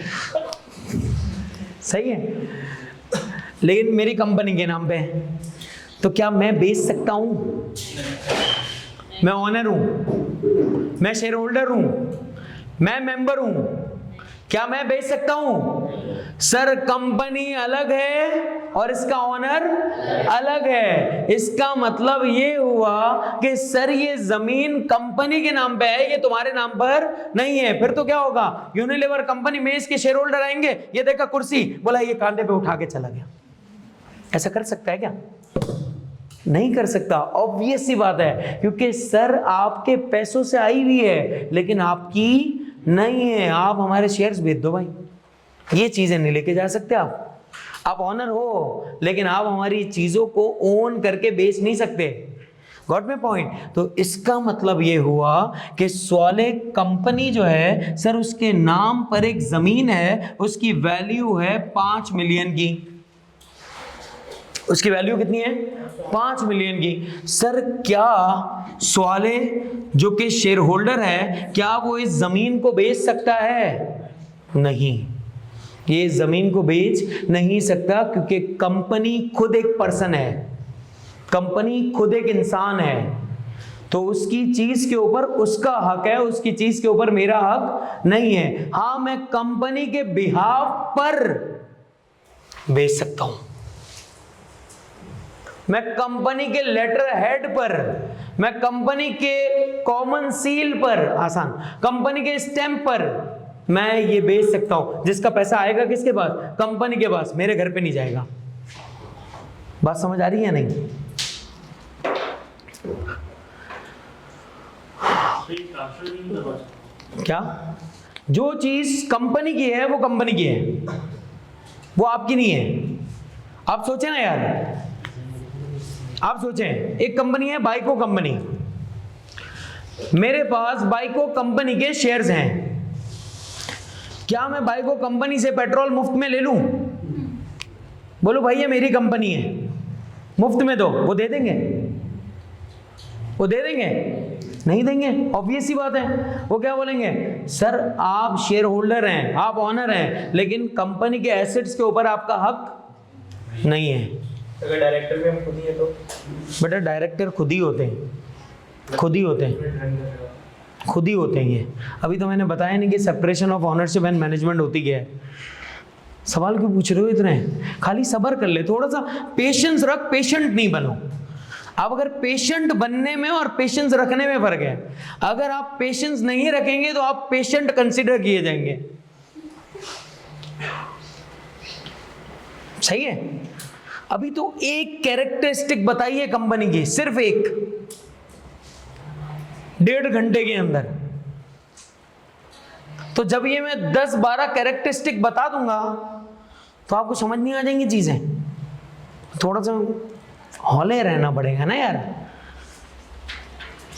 सही है, लेकिन मेरी कंपनी के नाम पे है। तो क्या मैं बेच सकता हूं? मैं ओनर हूं, मैं शेयर होल्डर हूं, मैं मेंबर हूं, क्या मैं बेच सकता हूं? सर कंपनी अलग है और इसका ओनर अलग है। इसका मतलब ये हुआ कि सर ये जमीन कंपनी के नाम पे है, ये तुम्हारे नाम पर नहीं है। फिर तो क्या होगा? यूनिलीवर कंपनी में इसके शेयर होल्डर आएंगे, ये देखा कुर्सी, बोला ये कांधे पे उठा के चला गया। ऐसा कर सकता है क्या? नहीं कर सकता। ऑब्वियस सी बात है, क्योंकि सर आपके पैसों से आई हुई है लेकिन आपकी नहीं है। आप हमारे शेयर्स बेच दो भाई, ये चीजें नहीं लेके जा सकते आप ऑनर हो लेकिन आप हमारी चीजों को ओन करके बेच नहीं सकते। Got my point? तो इसका मतलब ये हुआ कि स्वाले कंपनी जो है सर उसके नाम पर एक जमीन है, उसकी वैल्यू है 5 मिलियन की। उसकी वैल्यू कितनी है? 5 मिलियन की। सर क्या स्वाले जो कि शेयर होल्डर है, क्या वो इस जमीन को बेच सकता है? नहीं, ये जमीन को बेच नहीं सकता, क्योंकि कंपनी खुद एक पर्सन है, कंपनी खुद एक इंसान है। तो उसकी चीज के ऊपर उसका हक है, उसकी चीज के ऊपर मेरा हक नहीं है। हाँ, मैं कंपनी के बिहाफ पर बेच सकता हूं, मैं कंपनी के लेटर हेड पर, मैं कंपनी के कॉमन सील पर, आसान, कंपनी के स्टैंप पर मैं ये बेच सकता हूं। जिसका पैसा आएगा किसके पास? कंपनी के पास, मेरे घर पे नहीं जाएगा। बात समझ आ रही है नहीं? क्या? जो चीज कंपनी की है वो कंपनी की है, वो आपकी नहीं है। आप सोचें ना यार, आप सोचें, एक कंपनी है बाइको कंपनी, मेरे पास बाइको कंपनी के शेयर्स हैं। क्या मैं बाइको कंपनी से पेट्रोल मुफ्त में ले लूं? बोलो भाई ये मेरी कंपनी है, मुफ्त में दो, वो दे देंगे? वो दे देंगे? नहीं देंगे। ऑब्वियस सी बात है। वो क्या बोलेंगे? सर आप शेयर होल्डर हैं, आप ऑनर हैं, लेकिन कंपनी के एसेट्स के ऊपर आपका हक नहीं है। अगर डायरेक्टर भी हम खुद ही है तो? बेटा डायरेक्टर खुद ही होते हैं, खुद ही होते हैं, खुद ही होते हैं। ये अभी तो मैंने बताया नहीं कि separation of ownership and management होती क्या है। सवाल क्यों पूछ रहे हो इतने? खाली सब्र कर ले, थोड़ा सा पेशेंस रख, पेशेंट नहीं बनो। अब अगर पेशेंट बनने में और पेशेंस रखने में फर्क है। अगर आप पेशेंस नहीं रखेंगे तो आप पेशेंट कंसीडर किए जाएंगे। सही है? अभी तो एक कैरेक्टरिस्टिक बताइए कंपनी की, सिर्फ एक, 1.5 घंटे के अंदर। तो जब ये मैं 10-12 कैरेक्टरिस्टिक बता दूंगा तो आपको समझ नहीं आ जाएंगी चीजें। थोड़ा सा हौले रहना पड़ेगा ना यार,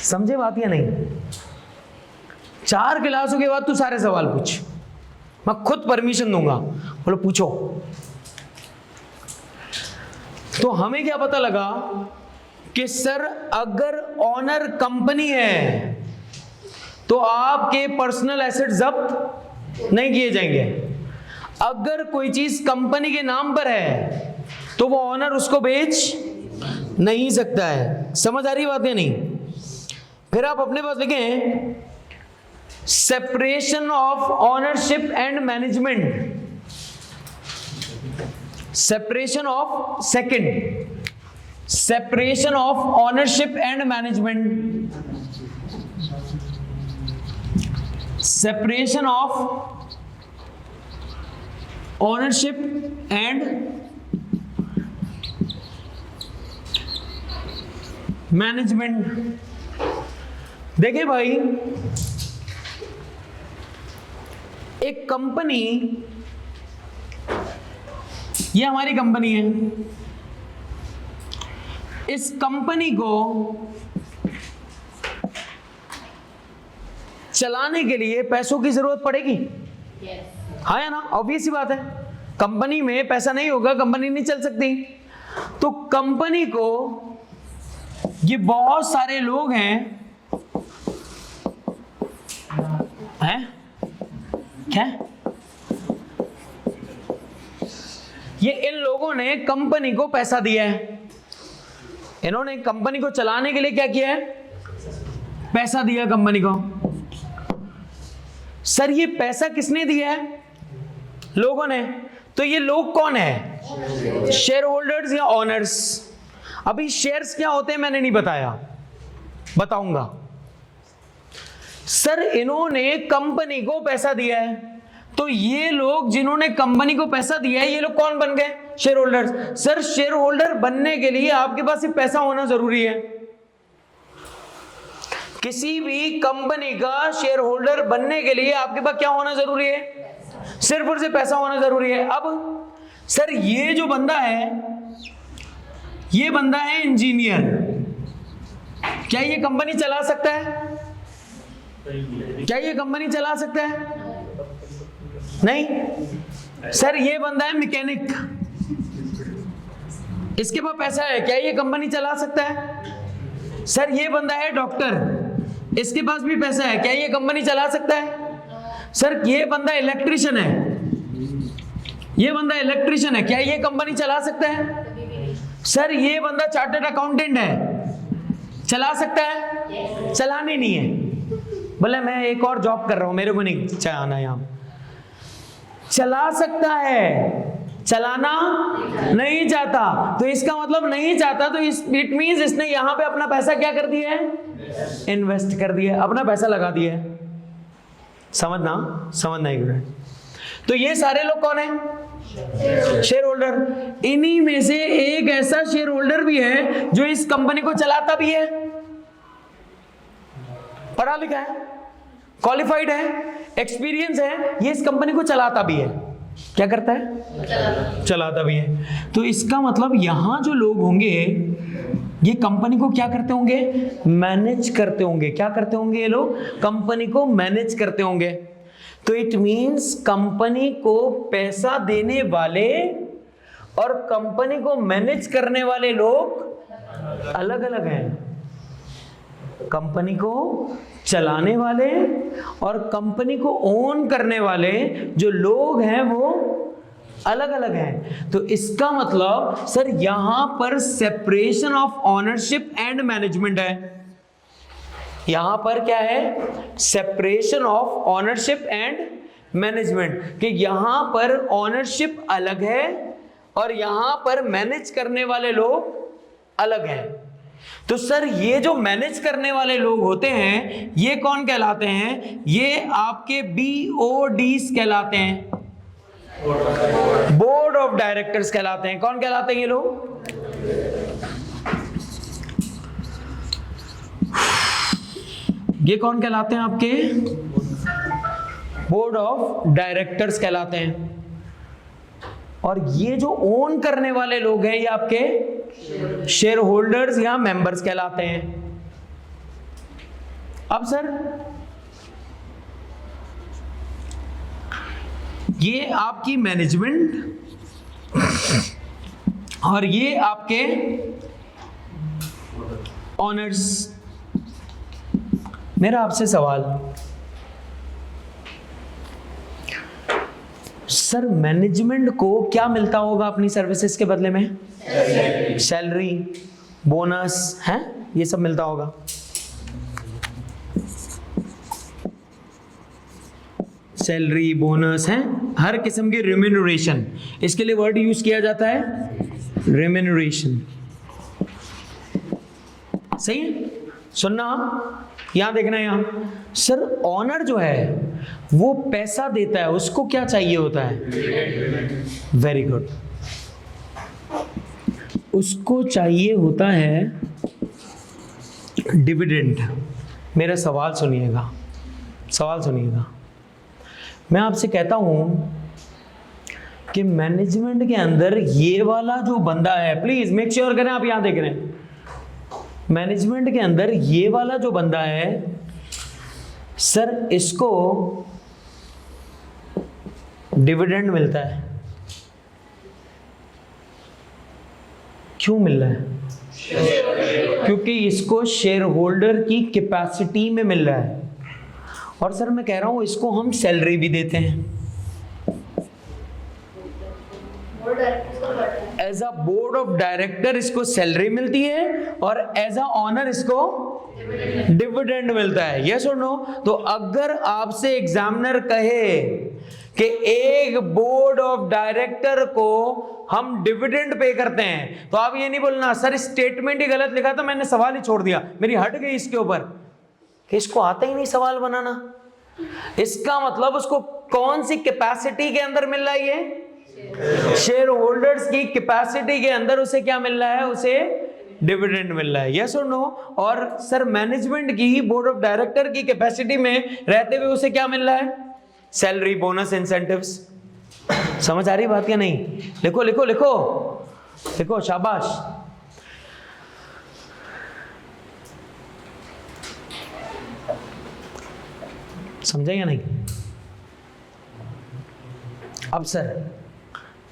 समझे बात या नहीं? 4 क्लासों के बाद तू सारे सवाल पूछ, मैं खुद परमिशन दूंगा, बोलो पूछो। तो हमें क्या पता लगा कि सर अगर ऑनर कंपनी है तो आपके पर्सनल एसेट जब्त नहीं किए जाएंगे। अगर कोई चीज कंपनी के नाम पर है तो वो ऑनर उसको बेच नहीं सकता है। समझ आ रही बात है नहीं? फिर आप अपने पास लिखें separation of ownership and management. Separation of, second separation of ownership and management, separation of ownership and management. देखिए भाई, एक कंपनी, ये हमारी कंपनी है, इस कंपनी को चलाने के लिए पैसों की जरूरत पड़ेगी। हाँ या ना? ऑब्वियस सी बात है, कंपनी में पैसा नहीं होगा कंपनी नहीं चल सकती। तो कंपनी को, ये बहुत सारे लोग हैं क्या, ये इन लोगों ने कंपनी को पैसा दिया है, इन्होंने कंपनी को चलाने के लिए क्या किया है, पैसा दिया कंपनी को। सर ये पैसा किसने दिया है? लोगों ने। तो ये लोग कौन है? शेयर होल्डर्स या ओनर्स। अभी शेयर्स क्या होते हैं मैंने नहीं बताया, बताऊंगा। सर इन्होंने कंपनी को पैसा दिया है, तो ये लोग जिन्होंने कंपनी को पैसा दिया है, ये लोग कौन बन गए? Share holders. Sir share holder बनने के लिए आपके पास सिर्फ पैसा होना जरूरी है। किसी भी कंपनी का शेयर होल्डर बनने के लिए आपके पास क्या होना जरूरी है? सिर्फ और सिर्फ पैसा होना जरूरी है। अब सर ये जो बंदा है, ये बंदा है इंजीनियर, क्या ये कंपनी चला सकता है? क्या ये कंपनी चला सकता है? नहीं। सर ये बंदा है मैकेनिक, इसके पास पैसा है, क्या ये कंपनी चला सकता है? सर ये बंदा है डॉक्टर, इसके पास भी पैसा है, क्या ये कंपनी चला सकता है? सर ये बंदा इलेक्ट्रिशियन है, ये बंदा इलेक्ट्रिशियन है, क्या ये कंपनी चला सकता है? सर ये बंदा चार्टर्ड अकाउंटेंट है, चला सकता है? चलाने नहीं है, बोले मैं एक और जॉब कर रहा हूं, मेरे को नहीं चलाना। यहां चला सकता है, चलाना नहीं चाहता। तो इसका मतलब नहीं चाहता, तो इट मींस इसने यहां पे अपना पैसा क्या कर दिया है? इन्वेस्ट कर दिया, अपना पैसा लगा दिया है। समझना एक मिनट। तो ये सारे लोग कौन है? Share holder. इन्हीं में से एक ऐसा शेयर होल्डर भी है जो इस कंपनी को चलाता भी है, पढ़ा लिखा है, क्वालिफाइड है, एक्सपीरियंस है, ये इस कंपनी को चलाता भी है। क्या करता है? चलाता भी है। तो इसका मतलब यहां जो लोग होंगे ये कंपनी को क्या करते होंगे? मैनेज करते होंगे। क्या करते होंगे ये लोग? कंपनी को मैनेज करते होंगे। तो इट मींस कंपनी को पैसा देने वाले और कंपनी को मैनेज करने वाले लोग अलग अलग हैं। कंपनी को चलाने वाले और कंपनी को ओन करने वाले जो लोग हैं वो अलग अलग हैं। तो इसका मतलब सर यहां पर separation of ownership and management है। यहां पर क्या है? Separation of ownership and management, कि यहां पर ओनरशिप अलग है और यहां पर मैनेज करने वाले लोग अलग हैं। तो सर ये जो मैनेज करने वाले लोग होते हैं ये कौन कहलाते हैं? ये आपके BODs कहलाते हैं, बोर्ड ऑफ डायरेक्टर्स कहलाते हैं। कौन कहलाते हैं ये लोग? ये कौन कहलाते हैं? आपके बोर्ड ऑफ डायरेक्टर्स कहलाते हैं। और ये जो ओन करने वाले लोग हैं ये आपके शेयर होल्डर्स या मेंबर्स कहलाते हैं। अब सर ये आपकी मैनेजमेंट और ये आपके ओनर्स। मेरा आपसे सवाल, सर मैनेजमेंट को क्या मिलता होगा अपनी सर्विसेज के बदले में? सैलरी, बोनस है, ये सब मिलता होगा। सैलरी, बोनस है। हर किस्म की रेम्यूनरेशन, इसके लिए वर्ड यूज किया जाता है रेम्यूनरेशन। सही है, सुनना, यहां देखना, यहां सर ऑनर जो है वो पैसा देता है, उसको क्या चाहिए होता है? वेरी गुड, उसको चाहिए होता है डिविडेंड। मेरा सवाल सुनिएगा, सवाल सुनिएगा। मैं आपसे कहता हूं कि मैनेजमेंट के अंदर ये वाला जो बंदा है, प्लीज मेक श्योर करें आप यहां देख रहे हैं, मैनेजमेंट के अंदर ये वाला जो बंदा है सर, इसको डिविडेंड मिलता है। क्यों मिल रहा है? क्योंकि इसको शेयर होल्डर की कैपेसिटी में मिल रहा है। और सर मैं कह रहा हूं इसको हम सैलरी भी देते हैं, as a board of director इसको सैलरी मिलती है और एज अ ऑनर इसको डिविडेंड मिलता है। यस और नो? तो अगर आपसे एग्जामिनर कहे कि एक बोर्ड ऑफ डायरेक्टर को हम डिविडेंड पे करते हैं, तो आप ये नहीं बोलना सर स्टेटमेंट ही गलत लिखा था, मैंने सवाल ही छोड़ दिया, मेरी हट गई इसके ऊपर, कि इसको आता ही नहीं सवाल बनाना। इसका मतलब उसको कौन सी कैपेसिटी के अंदर मिल रहा है? ये शेयर होल्डर्स की कैपेसिटी के अंदर उसे क्या मिल रहा है? उसे डिविडेंड मिल रहा है। यस और नो? और सर मैनेजमेंट की बोर्ड ऑफ डायरेक्टर की कैपेसिटी में रहते हुए उसे क्या मिल रहा है? Salary, bonus, incentives. समझ आ रही बात या नहीं? लिखो लिखो लिखो लिखो, शाबाश। समझे या नहीं? अब सर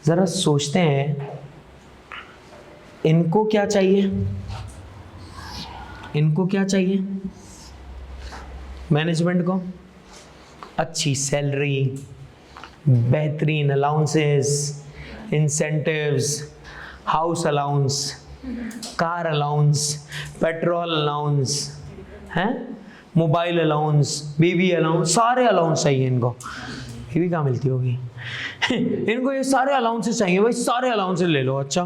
जरा सोचते हैं, इनको क्या चाहिए? इनको क्या चाहिए मैनेजमेंट को? अच्छी सैलरी, बेहतरीन allowances, incentives, house allowance, car allowance, petrol allowance, हैं, मोबाइल अलाउंस, बीवी अलाउंस, सारे अलाउंस चाहिए इनको। ये भी कहाँ मिलती होगी? इनको ये सारे अलाउंसेस चाहिए भाई, सारे अलाउंसेस ले लो। अच्छा,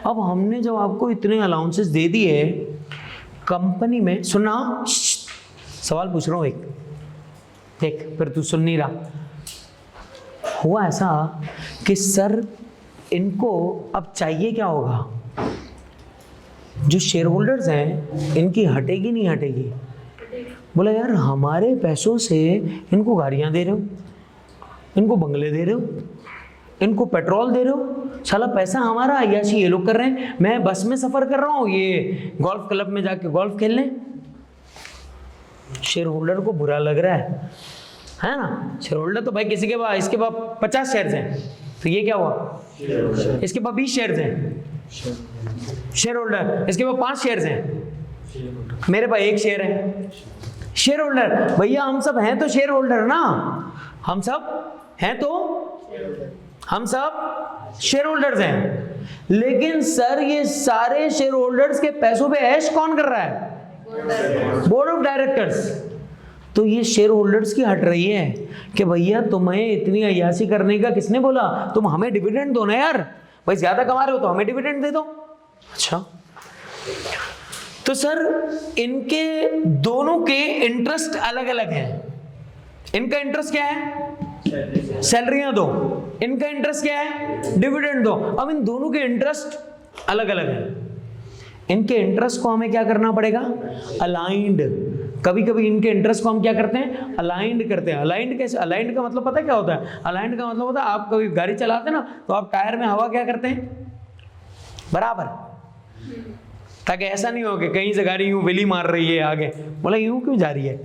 अब हमने जब आपको इतने अलाउंसेस दे दिए कंपनी में, सुना, सवाल पूछ रहा हूँ एक, देख फिर तू सुन नहीं रहा। हुआ ऐसा कि सर इनको अब चाहिए क्या होगा? जो शेयर होल्डर्स हैं इनकी हटेगी नहीं हटेगी? बोला यार हमारे पैसों से इनको गाड़ियां दे रहे हो, इनको बंगले दे रहे हो, इनको पेट्रोल दे रहे हो, साला पैसा हमारा, अय्याशी ये लोग कर रहे हैं, मैं बस में सफर कर रहा हूँ, ये गोल्फ क्लब में जाके गोल्फ खेल लें। शेयर होल्डर को बुरा लग रहा है ना? शेयर होल्डर तो भाई किसी के पास, इसके पास 50 शेयर्स हैं, तो ये क्या हुआ? इसके पास 20 शेयर्स हैं शेयर होल्डर, इसके पास 5 शेयर्स हैं, मेरे पास 1 शेयर है। शेयर होल्डर भैया हम सब हैं तो शेयर होल्डर ना, हम सब हैं तो हम सब शेयर होल्डर्स हैं। लेकिन सर ये सारे शेयर होल्डर्स के पैसों पे ऐश कौन कर रहा है? Board of directors. तो ये शेयर होल्डर्स की हट रही है कि भैया तुम्हें इतनी अय्याशी करने का किसने बोला? तुम हमें डिविडेंड दो ना यार, भाई ज्यादा कमा रहे हो तो हमें डिविडेंड दे दो। अच्छा, तो सर इनके दोनों के इंटरेस्ट अलग अलग हैं। इनका इंटरेस्ट क्या है? सैलरियां दो। इनका इंटरेस्ट क्या है? डिविडेंड दो। अब इन दोनों के इंटरेस्ट अलग अलग हैं। इनके इंटरेस्ट को हमें क्या करना पड़ेगा? अलाइंड। कभी कभी इनके इंटरेस्ट को हम क्या करते हैं? अलाइंड करते हैं। अलाइंड कैसे? अलाइंड का मतलब पता है क्या होता है? अलाइंड का मतलब होता है आप कभी गाड़ी चलाते हैं ना, तो आप टायर में हवा क्या करते हैं? बराबर, ताकि ऐसा नहीं हो कि कहीं से गाड़ी यूं विली मार रही है आगे, बोला यूं क्यों जा रही है,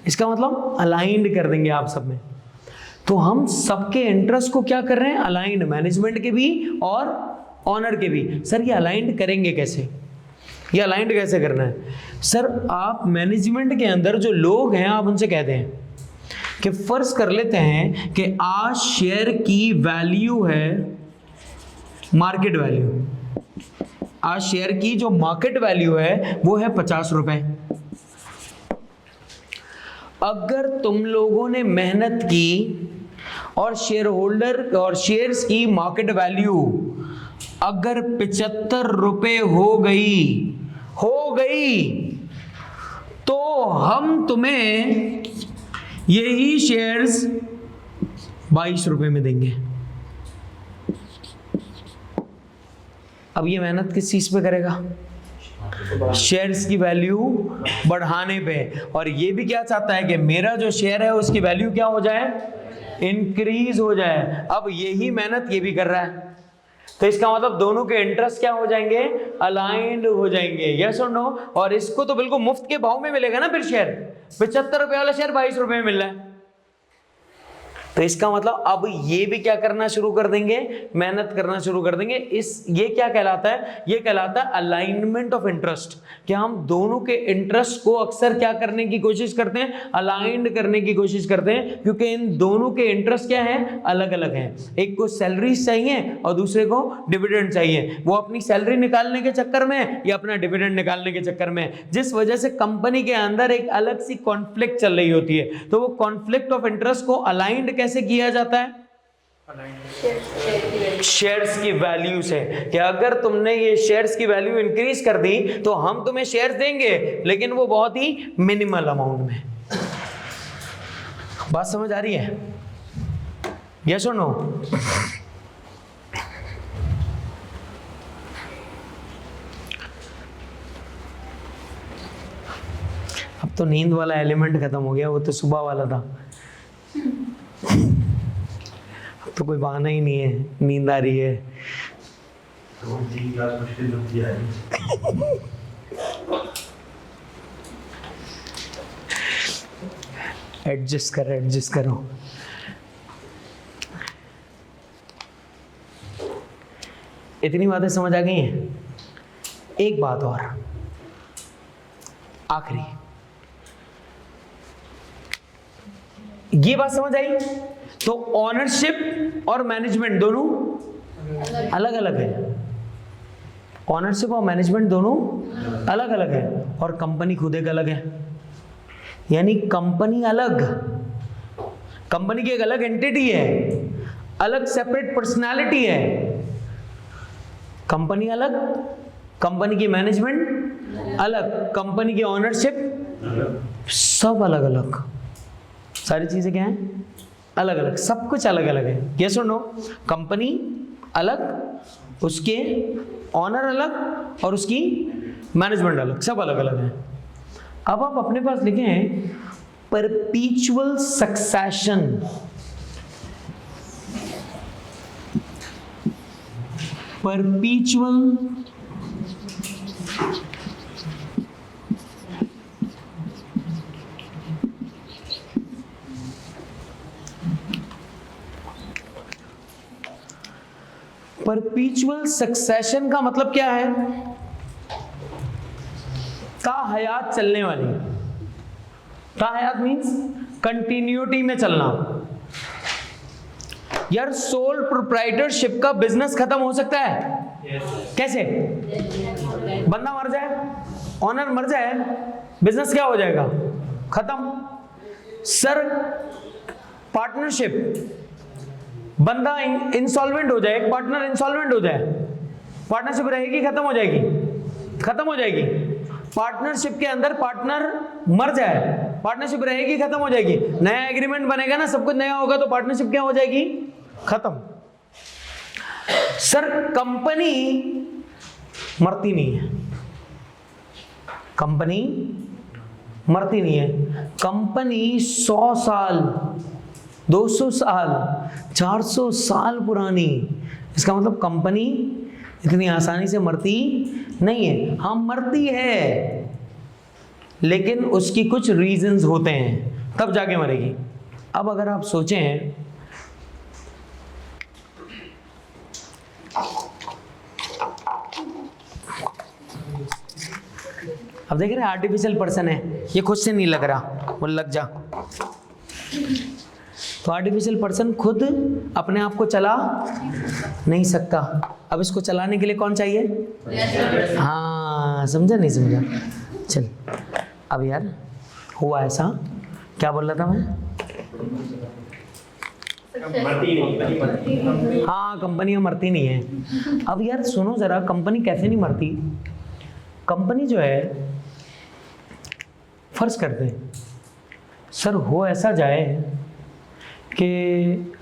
इसका मतलब अलाइंड कर देंगे आप सब में। तो हम सबके इंटरेस्ट को क्या कर रहे हैं? अलाइंड, मैनेजमेंट के भी और ऑनर के भी। सर ये अलाइंड करेंगे कैसे? ये अलाइंड कैसे करना है? सर आप मैनेजमेंट के अंदर जो लोग हैं आप उनसे कहते हैं कि फर्ज कर लेते हैं कि आज शेयर की वैल्यू है मार्केट वैल्यू, आज शेयर की जो मार्केट वैल्यू है वो है 50 रुपए। अगर तुम लोगों ने मेहनत की और शेयर होल्डर और शेयर्स की मार्केट वैल्यू अगर 75 रुपए हो गई तो हम तुम्हें यही शेयर्स 22 रुपए में देंगे। अब ये मेहनत किस चीज पे करेगा? शेयर्स की वैल्यू बढ़ाने पे। और ये भी क्या चाहता है कि मेरा जो शेयर है उसकी वैल्यू क्या हो जाए? इंक्रीज हो जाए। अब यही मेहनत ये भी कर रहा है, तो इसका मतलब दोनों के इंटरेस्ट क्या हो जाएंगे? अलाइंड हो जाएंगे। यस और नो? और इसको तो बिल्कुल मुफ्त के भाव में मिलेगा ना फिर शेयर। 75 रुपए वाला शेयर 22 रुपए में मिल रहा है, तो इसका मतलब अब ये भी क्या करना शुरू कर देंगे? मेहनत करना शुरू कर देंगे। ये क्या कहलाता है? ये कहलाता है अलाइनमेंट ऑफ इंटरेस्ट, कि हम दोनों के इंटरेस्ट को अक्सर क्या करने की कोशिश करते हैं? अलाइंड करने की कोशिश करते हैं, क्योंकि इन दोनों के इंटरेस्ट क्या है? अलग अलग हैं। एक को सैलरी चाहिए और दूसरे को डिविडेंड चाहिए। वो अपनी सैलरी निकालने के चक्कर में या अपना डिविडेंड निकालने के चक्कर में, जिस वजह से कंपनी के अंदर एक अलग सी कॉन्फ्लिक्ट चल रही होती है। तो वो कॉन्फ्लिक्ट ऑफ इंटरेस्ट को अलाइंड कैसे किया जाता है? शेयर्स की वैल्यू से, कि अगर तुमने ये शेयर्स की वैल्यू इंक्रीज कर दी तो हम तुम्हें शेयर्स देंगे, लेकिन वो बहुत ही मिनिमल अमाउंट में। बात समझ आ रही है? यस और नो? अब तो नींद वाला एलिमेंट खत्म हो गया, वो तो सुबह वाला था। तो कोई बहाना ही नहीं है, नींद आ रही है। तो 3 क्लास मुश्किल होती है। एडजस्ट करो। इतनी बातें समझ आ गई हैं? एक बात और आखिरी, ये बात समझ आई? तो ऑनरशिप और मैनेजमेंट दोनों अलग अलग है। ऑनरशिप और मैनेजमेंट दोनों अलग अलग है, और कंपनी खुद एक अलग है। यानी कंपनी अलग, कंपनी की एक अलग एंटिटी है, अलग सेपरेट पर्सनालिटी है। कंपनी अलग, कंपनी की मैनेजमेंट अलग, कंपनी की ऑनरशिप सब अलग अलग। सारी चीजें क्या हैं? अलग अलग, सब कुछ अलग अलग है। यस और नो? कंपनी अलग, उसके ऑनर अलग और उसकी मैनेजमेंट अलग, सब अलग अलग है। अब आप अपने पास लिखें परपीचुअल सक्सेशन। परपीचुअल परपीचुअल सक्सेशन का मतलब क्या है? ताहयात चलने वाली। ताहयात मीन्स कंटिन्यूटी में चलना। यार सोल प्रोप्राइटरशिप का बिजनेस खत्म हो सकता है? कैसे? बंदा मर जाए, ऑनर मर जाए, बिजनेस क्या हो जाएगा? खत्म। सर पार्टनरशिप, बंदा इंसॉल्वेंट हो जाए, एक पार्टनर इंसॉल्वेंट हो जाए, पार्टनरशिप रहेगी? खत्म हो जाएगी? खत्म हो जाएगी। पार्टनरशिप के अंदर पार्टनर मर जाए, पार्टनरशिप रहेगी? खत्म हो जाएगी। नया एग्रीमेंट बनेगा ना, सब कुछ नया होगा, तो पार्टनरशिप क्या हो जाएगी? खत्म। सर कंपनी मरती नहीं है, कंपनी मरती नहीं है। कंपनी 100 साल, 200 साल, 400 साल पुरानी। इसका मतलब कंपनी इतनी आसानी से मरती नहीं है। हाँ मरती है, लेकिन उसकी कुछ रीजंस होते हैं, तब जाके मरेगी। अब अगर आप सोचें, अब देख रहे हैं आर्टिफिशियल पर्सन है, ये खुद से नहीं लग रहा, वो लग जा। तो आर्टिफिशियल पर्सन खुद अपने आप को चला नहीं सकता। अब इसको चलाने के लिए कौन चाहिए? हाँ समझा नहीं समझा? चल अब यार हुआ ऐसा, क्या बोल रहा था मैं? मरती नहीं। हाँ, कंपनियां मरती नहीं है। अब यार सुनो जरा, कंपनी कैसे नहीं मरती? कंपनी जो है, फर्ज करते हैं सर हो ऐसा जाए कि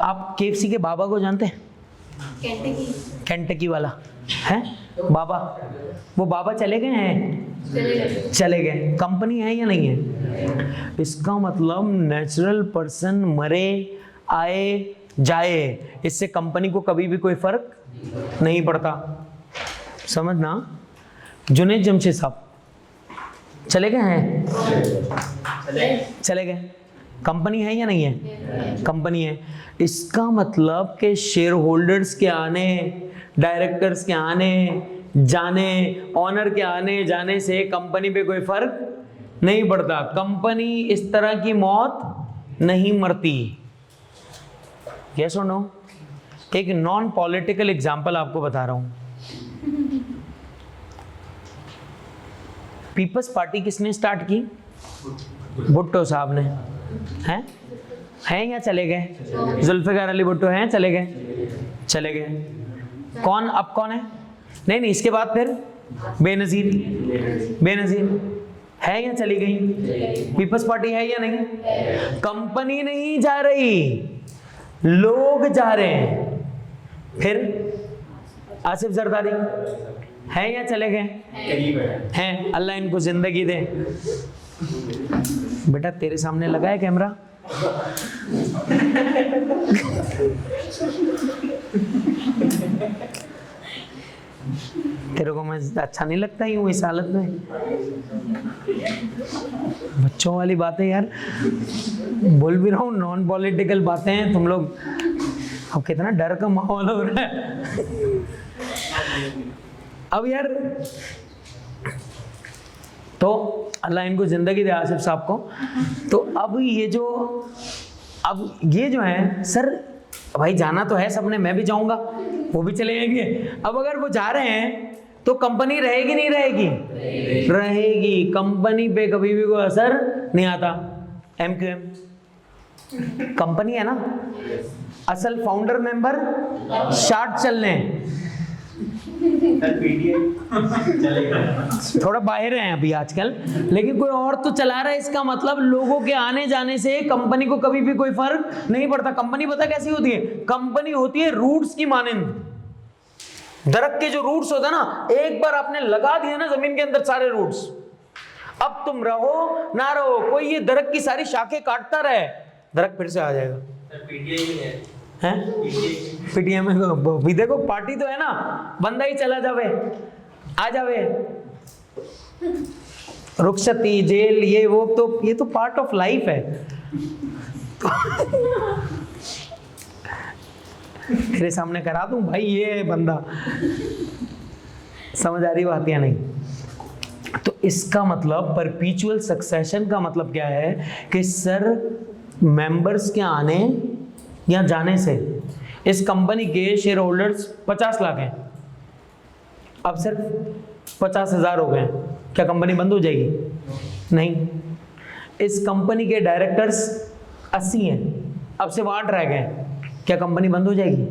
आप केएफसी के बाबा को जानते हैं? केंटकी वाला है बाबा, वो बाबा चले गए हैं? चले गए। कंपनी है या नहीं है? इसका मतलब नेचुरल पर्सन मरे आए जाए, इससे कंपनी को कभी भी कोई फर्क नहीं पड़ता। समझना, जुनेद जमशेद साहब चले गए हैं? चले गए। कंपनी है या नहीं है? कंपनी है। इसका मतलब कि शेयर होल्डर्स के आने, डायरेक्टर्स के आने जाने, ऑनर के आने जाने से कंपनी पे कोई फर्क नहीं पड़ता। कंपनी इस तरह की मौत नहीं मरती। यस और नो? एक नॉन पॉलिटिकल एग्जांपल आपको बता रहा हूं। पीपल्स पार्टी किसने स्टार्ट की? भुट्टो साहब ने। हैं या चले गए? जुल्फिकार अली भुट्टो हैं, चले गए? चले गए। कौन अब कौन है? नहीं, इसके बाद फिर बेनजीर है या चली गई? पीपल्स पार्टी है या नहीं? कंपनी नहीं जा रही, लोग जा रहे हैं। फिर आसिफ जरदारी है या चले गए? हैं। अल्लाह इनको जिंदगी दे। बेटा तेरे सामने लगा है कैमरा? तेरे को मैं अच्छा नहीं लगता हूँ इस हालत में? बच्चों वाली बातें यार, बोल भी रहा हूँ नॉन पॉलिटिकल बातें हैं। तुम लोग, अब कितना डर का माहौल हो रहा है। अब यार तो अल्लाह इनको जिंदगी दे, आसिफ साहब को। तो अब ये जो है सर, भाई जाना तो है सबने, मैं भी जाऊंगा, वो भी चले जाएंगे। अब अगर वो जा रहे हैं तो कंपनी रहेगी नहीं रहेगी? रहेगी। कंपनी पे कभी भी कोई असर नहीं आता। MQM कंपनी है ना, असल फाउंडर मेंबर शार्ट चलने थोड़ा बाहर हैं अभी आजकल, लेकिन कोई और तो चला रहा है। इसका मतलब लोगों के आने जाने से कंपनी को कभी भी कोई फर्क नहीं पड़ता। कंपनी पता कैसी होती है? कंपनी होती है रूट्स की मानंद। दरख्त के जो रूट्स होते हैं ना, एक बार आपने लगा दिए ना जमीन के अंदर सारे रूट्स, अब तुम रहो ना रहो, कोई ये दरख्त की सारी शाखें काटता रहे, दरख्त फिर से आ जाएगा। पीटीएम में भी देखो, पार्टी तो है ना, बंदा ही चला जावे, आ जावे, रुखसती, जेल, ये वो, तो ये तो पार्ट ऑफ लाइफ है। तेरे सामने करा दूं भाई ये बंदा, समझ आ रही बात या नहीं? तो इसका मतलब परपीचुअल सक्सेशन का मतलब क्या है कि सर मेंबर्स के आने या जाने से इस कंपनी के शेयर होल्डर्स 50 लाख हैं, अब सिर्फ 50,000 हो गए, क्या कंपनी बंद हो जाएगी? नहीं। इस कंपनी के डायरेक्टर्स 80 हैं, अब सिर्फ 8 रह गए, क्या कंपनी बंद हो जाएगी?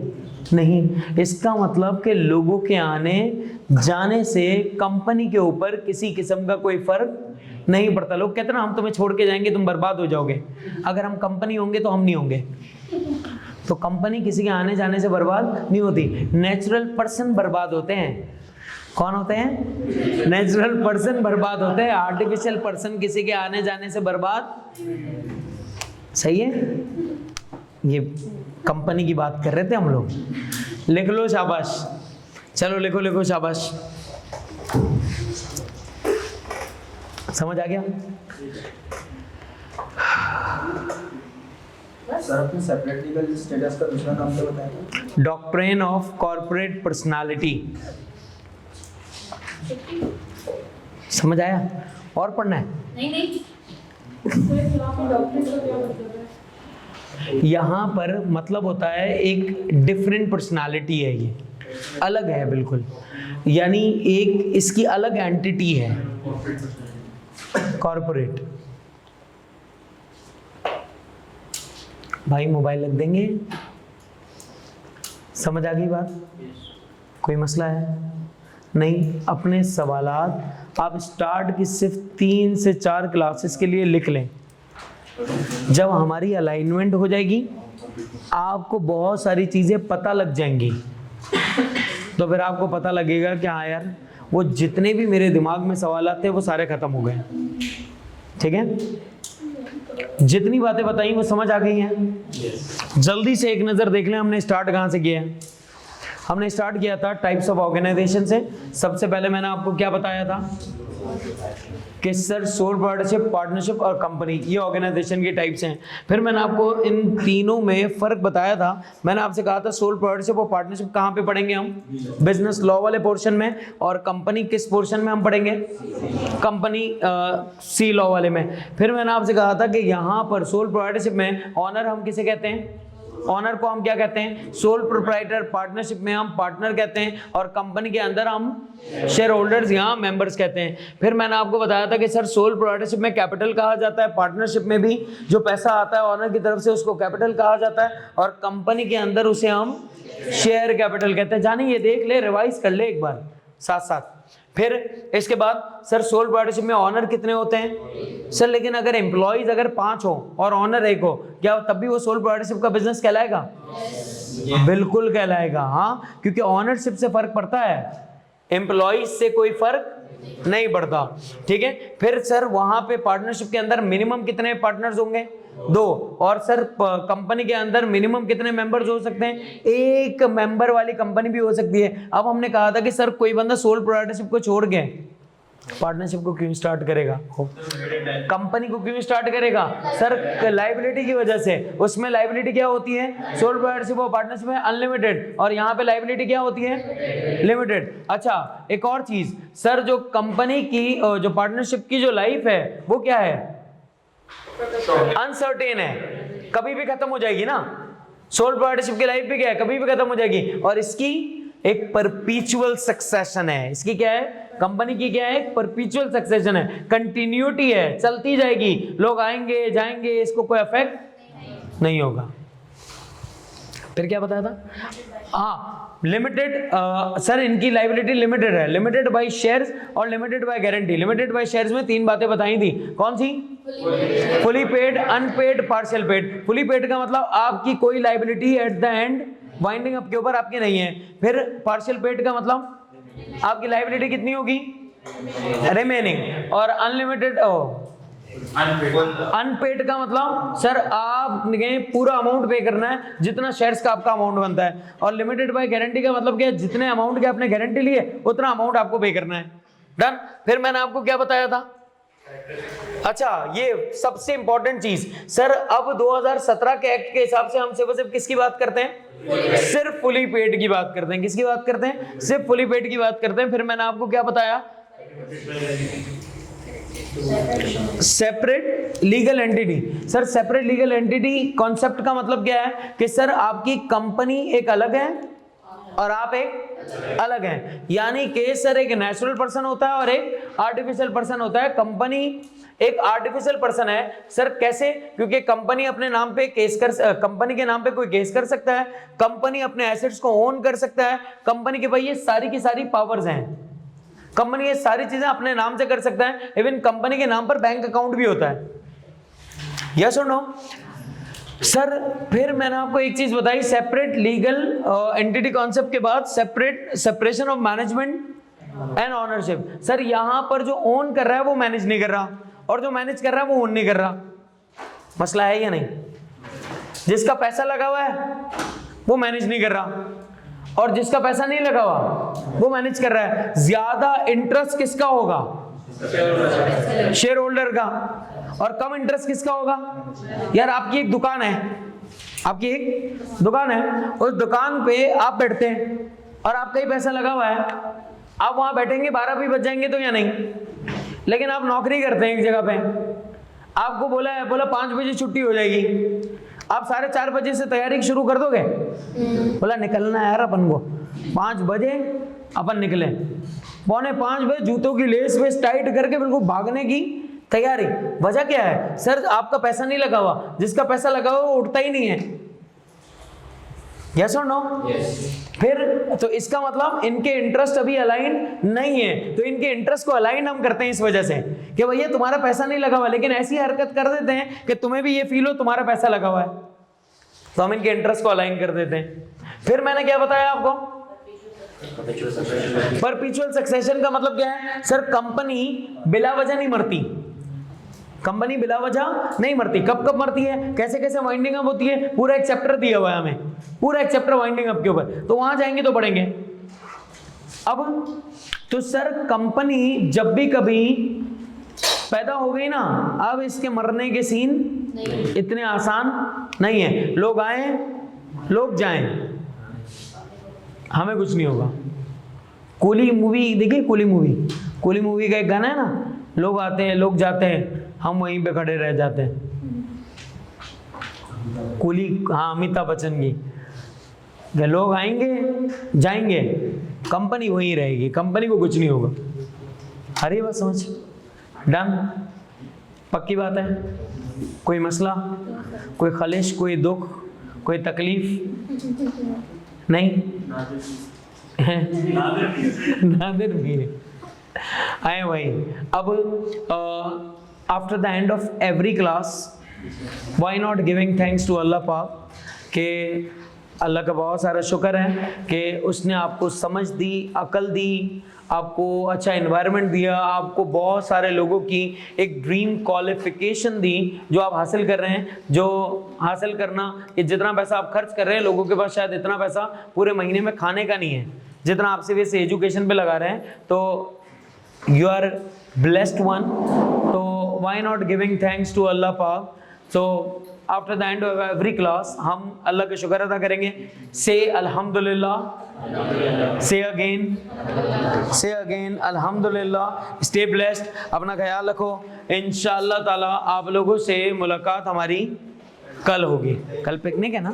नहीं। इसका मतलब कि लोगों के आने जाने से कंपनी के ऊपर किसी किस्म का कोई फर्क नहीं पड़ता। लोग कहते हैं ना हम तुम्हें छोड़ के जाएंगे, तुम बर्बाद हो जाओगे। अगर हम कंपनी होंगे तो हम नहीं होंगे। तो कंपनी किसी के आने जाने से बर्बाद नहीं होती, नेचुरल पर्सन बर्बाद होते हैं। कौन होते हैं? नेचुरल पर्सन बर्बाद होते हैं, आर्टिफिशियल पर्सन किसी के आने जाने से बर्बाद। सही है? ये कंपनी की बात कर रहे थे हम लोग। लिख लो, शाबाश, चलो लिखो लिखो, शाबाश। समझ आ गया? सर अपने सेपरेट लीगल स्टेटस का दूसरा नाम तो बताएं। Doctrine of corporate personality. समझ आया? और पढ़ना है? नहीं। यहाँ पर मतलब होता है एक डिफरेंट पर्सनालिटी है, ये अलग है बिल्कुल, यानी एक इसकी अलग एंटिटी है कॉर्पोरेट। भाई मोबाइल रख देंगे? समझ आ गई बात? कोई मसला है? नहीं। अपने सवालात आप स्टार्ट की सिर्फ 3 से 4 क्लासेस के लिए लिख लें। जब हमारी अलाइनमेंट हो जाएगी आपको बहुत सारी चीज़ें पता लग जाएंगी, तो फिर आपको पता लगेगा कि हाँ यार वो जितने भी मेरे दिमाग में सवाल थे वो सारे खत्म हो गए। ठीक है, जितनी बातें बताई वो समझ आ गई हैं। जल्दी से एक नज़र देख लें हमने स्टार्ट कहाँ से किया है। हमने स्टार्ट किया था टाइप्स ऑफ ऑर्गेनाइजेशन से। सबसे पहले मैंने आपको क्या बताया था कि सर सोल प्रोप्राइटरशिप, पार्टनरशिप और कंपनी, ये ऑर्गेनाइजेशन के टाइप्स हैं। फिर मैंने आपको इन तीनों में फ़र्क बताया था। मैंने आपसे कहा था सोल प्रोप्राइटरशिप और पार्टनरशिप कहाँ पे पढ़ेंगे हम? बिजनेस लॉ वाले पोर्शन में। और कंपनी किस पोर्शन में हम पढ़ेंगे? कंपनी सी लॉ वाले में। फिर मैंने आपसे कहा था कि यहाँ पर सोल प्रोप्राइटरशिप में ऑनर हम किसे कहते हैं? ऑनर को हम क्या कहते हैं? Sole proprietor. पार्टनरशिप में हम पार्टनर कहते हैं और कंपनी के अंदर हम शेयर होल्डर्स या मेंबर्स कहते हैं। फिर मैंने आपको बताया था कि सर सोल प्रोप्राइटरशिप में कैपिटल कहा जाता है, पार्टनरशिप में भी जो पैसा आता है ऑनर की तरफ से उसको कैपिटल कहा जाता है और कंपनी के अंदर उसे हम शेयर कैपिटल कहते हैं। जानी ये देख ले, रिवाइज कर ले एक बार साथ साथ। फिर इसके बाद सर सोल प्रोप्राइटरशिप में ऑनर कितने होते हैं? सर लेकिन अगर एम्प्लॉइज अगर 5 हो और ऑनर 1 हो, क्या तब भी वो सोल प्रोप्राइटरशिप का बिजनेस कहलाएगा? बिल्कुल कहलाएगा। हाँ, क्योंकि ऑनरशिप से फर्क पड़ता है, एम्प्लॉइज से कोई फर्क नहीं पड़ता। ठीक है। फिर सर वहां पे पार्टनरशिप के अंदर मिनिमम कितने पार्टनर्स होंगे? 2। और सर कंपनी के अंदर मिनिमम कितने मेंबर्स हो सकते हैं? 1 मेंबर वाली कंपनी भी हो सकती है। अब हमने कहा था कि सर कोई बंदा सोल प्रोप्राइटरशिप को छोड़ के पार्टनरशिप को क्यों स्टार्ट करेगा? कंपनी को क्यों स्टार्ट करेगा? सर लायबिलिटी की वजह से। उसमें लायबिलिटी क्या होती है? सोल प्रोप्राइटरशिप और पार्टनरशिप में अनलिमिटेड, और यहाँ पे लायबिलिटी क्या होती है? लिमिटेड। अच्छा, एक और चीज सर, जो कंपनी की जो पार्टनरशिप की जो लाइफ है वो क्या है? अनसर्टेन है, कभी भी खत्म हो जाएगी ना। सोल प्रोप्राइटरशिप की लाइफ भी क्या है? कभी भी खत्म हो जाएगी। और इसकी एक परपीचुअल सक्सेशन है। इसकी क्या है? कंपनी की क्या है? परपीचुअल सक्सेशन है, कंटिन्यूटी है, चलती जाएगी, लोग आएंगे जाएंगे, इसको कोई इफेक्ट नहीं होगा। फिर क्या बताया था? हाँ, लिमिटेड। सर इनकी लायबिलिटी लिमिटेड है, लिमिटेड बाय शेयर्स और limited by guarantee. Limited by shares में 3 बातें बताई थी। कौन सी? Fully paid, unpaid, partial paid. Fully paid का मतलब आपकी कोई liability at the end winding up के ऊपर आपकी नहीं है। फिर पार्शियल पेड का मतलब आपकी लायबिलिटी कितनी होगी? रिमेनिंग। और अनलिमिटेड अनपेड का मतलब सर आपने पूरा अमाउंट पे करना है जितना शेयर्स का आपका अमाउंट बनता है। और लिमिटेड बाय गारंटी का मतलब क्या है? जितने अमाउंट के आपने गारंटी लिए उतना अमाउंट आपको पे करना है। डन। फिर मैंने आपको क्या बताया था? अच्छा, ये सबसे इंपॉर्टेंट चीज सर, अब 2017 के एक्ट के हिसाब से हम सिर्फ किसकी बात करते हैं? सिर्फ फुली पेड की बात करते हैं। किसकी बात करते हैं? सिर्फ फुली पेड की बात करते हैं। फिर मैंने आपको क्या बताया? Separate legal entity. Sir separate legal entity concept का मतलब क्या है कि सर आपकी कंपनी एक अलग है और आप एक अलग हैं। यानी कि सर एक नेचुरल पर्सन होता है और एक आर्टिफिशियल पर्सन होता है। कंपनी एक आर्टिफिशियल पर्सन है। सर कैसे? क्योंकि कंपनी अपने नाम पे कंपनी के नाम पे कोई केस कर सकता है, कंपनी अपने एसेट्स को ओन कर सकता है, कंपनी के भाई ये सारी की सारी पावर्स हैं। कंपनी ये सारी चीजें अपने नाम से कर सकता है। इवन कंपनी के नाम पर बैंक अकाउंट भी होता है। यस और नो? सर फिर मैंने आपको एक चीज बताई, सेपरेट लीगल एंटिटी कॉन्सेप्ट के बाद separation of management and ownership. Sir यहां पर जो ओन कर रहा है वो मैनेज नहीं कर रहा और जो मैनेज कर रहा है वो ओन नहीं कर रहा। मसला है या नहीं? जिसका पैसा लगा हुआ है वो मैनेज नहीं कर रहा और जिसका पैसा नहीं लगा हुआ वो मैनेज कर रहा है। ज्यादा इंटरेस्ट किसका होगा? शेयर होल्डर का। और कम इंटरेस्ट किसका होगा? यार आपकी एक दुकान है, आपकी एक दुकान है, उस दुकान पे आप बैठते हैं और आपका ही पैसा लगा हुआ है। आप वहां बैठेंगे 12 भी बज जाएंगे तो या नहीं? लेकिन आप नौकरी करते हैं एक जगह पे, आपको बोला 5 बजे छुट्टी हो जाएगी, आप 4:30 बजे से तैयारी शुरू कर दोगे? बोला निकलना है यार अपन को, 5 बजे अपन निकले, 4:45 बजे जूतों की लेस वेस टाइट करके बिल्कुल भागने की तैयारी। वजह क्या है सर? आपका पैसा नहीं लगा हुआ, जिसका पैसा लगा हुआ वो उठता ही नहीं है। यस और नो? फिर तो इसका मतलब इनके इंटरेस्ट अभी अलाइन नहीं है, तो इनके इंटरेस्ट को अलाइन हम करते हैं इस वजह से कि भैया तुम्हारा पैसा नहीं लगा हुआ, लेकिन ऐसी हरकत कर देते हैं कि तुम्हें भी ये फील हो तुम्हारा पैसा लगा हुआ है, तो हम इनके इंटरेस्ट को अलाइन कर देते हैं। फिर मैंने क्या बताया आपको? परपेचुअल सक्सेशन का मतलब क्या है सर? कंपनी बिला वजह नहीं मरती, कंपनी बिला वजह नहीं मरती। कब कब मरती है, कैसे कैसे वाइंडिंग अप होती है, पूरा एक चैप्टर दिया हुआ है हमें, पूरा एक चैप्टर वाइंडिंग अप के ऊपर, तो वहां जाएंगे तो पढ़ेंगे। अब तो सर कंपनी जब भी कभी पैदा हो गई ना, अब इसके मरने के सीन इतने आसान नहीं है। लोग आए लोग जाएं, हमें कुछ नहीं होगा। कूली मूवी देखिए, कूली मूवी का एक गाना है ना, लोग आते हैं लोग जाते हैं, हम वहीं पे खड़े रह जाते हैं। कूली, हाँ अमिताभ बच्चन की। लोग आएंगे जाएंगे, कंपनी वहीं रहेगी, कंपनी को कुछ नहीं होगा। हरी बात समझ? डन? पक्की बात है? कोई मसला, कोई खलिश, कोई दुख, कोई तकलीफ नहीं? नादिर भी है। आए भाई, अब after the end of every class why not giving thanks to Allah पाक, के अल्लाह का बहुत सारा शुक्र है कि उसने आपको समझ दी, अकल दी, आपको अच्छा एनवायरनमेंट दिया, आपको बहुत सारे लोगों की एक ड्रीम क्वालिफिकेशन दी जो आप हासिल कर रहे हैं। जो हासिल करना, कि जितना पैसा आप खर्च कर रहे हैं, लोगों के पास शायद इतना पैसा पूरे महीने में खाने का नहीं है जितना आप सिर्फ इसे एजुकेशन पे लगा रहे हैं। तो यू आर ब्लेस्ड वन, तो why not giving thanks to Allah पाक। So after the end of every class हम अल्लाह का शुक्र अदा करेंगे। से अल्हम्दुलिल्लाह, से अगेन अल्हम्दुलिल्लाह। स्टे ब्लेस्ड, अपना ख्याल रखो। इंशाअल्लाह ताला आप लोगों से मुलाकात हमारी कल होगी। कल पिकनिक है ना?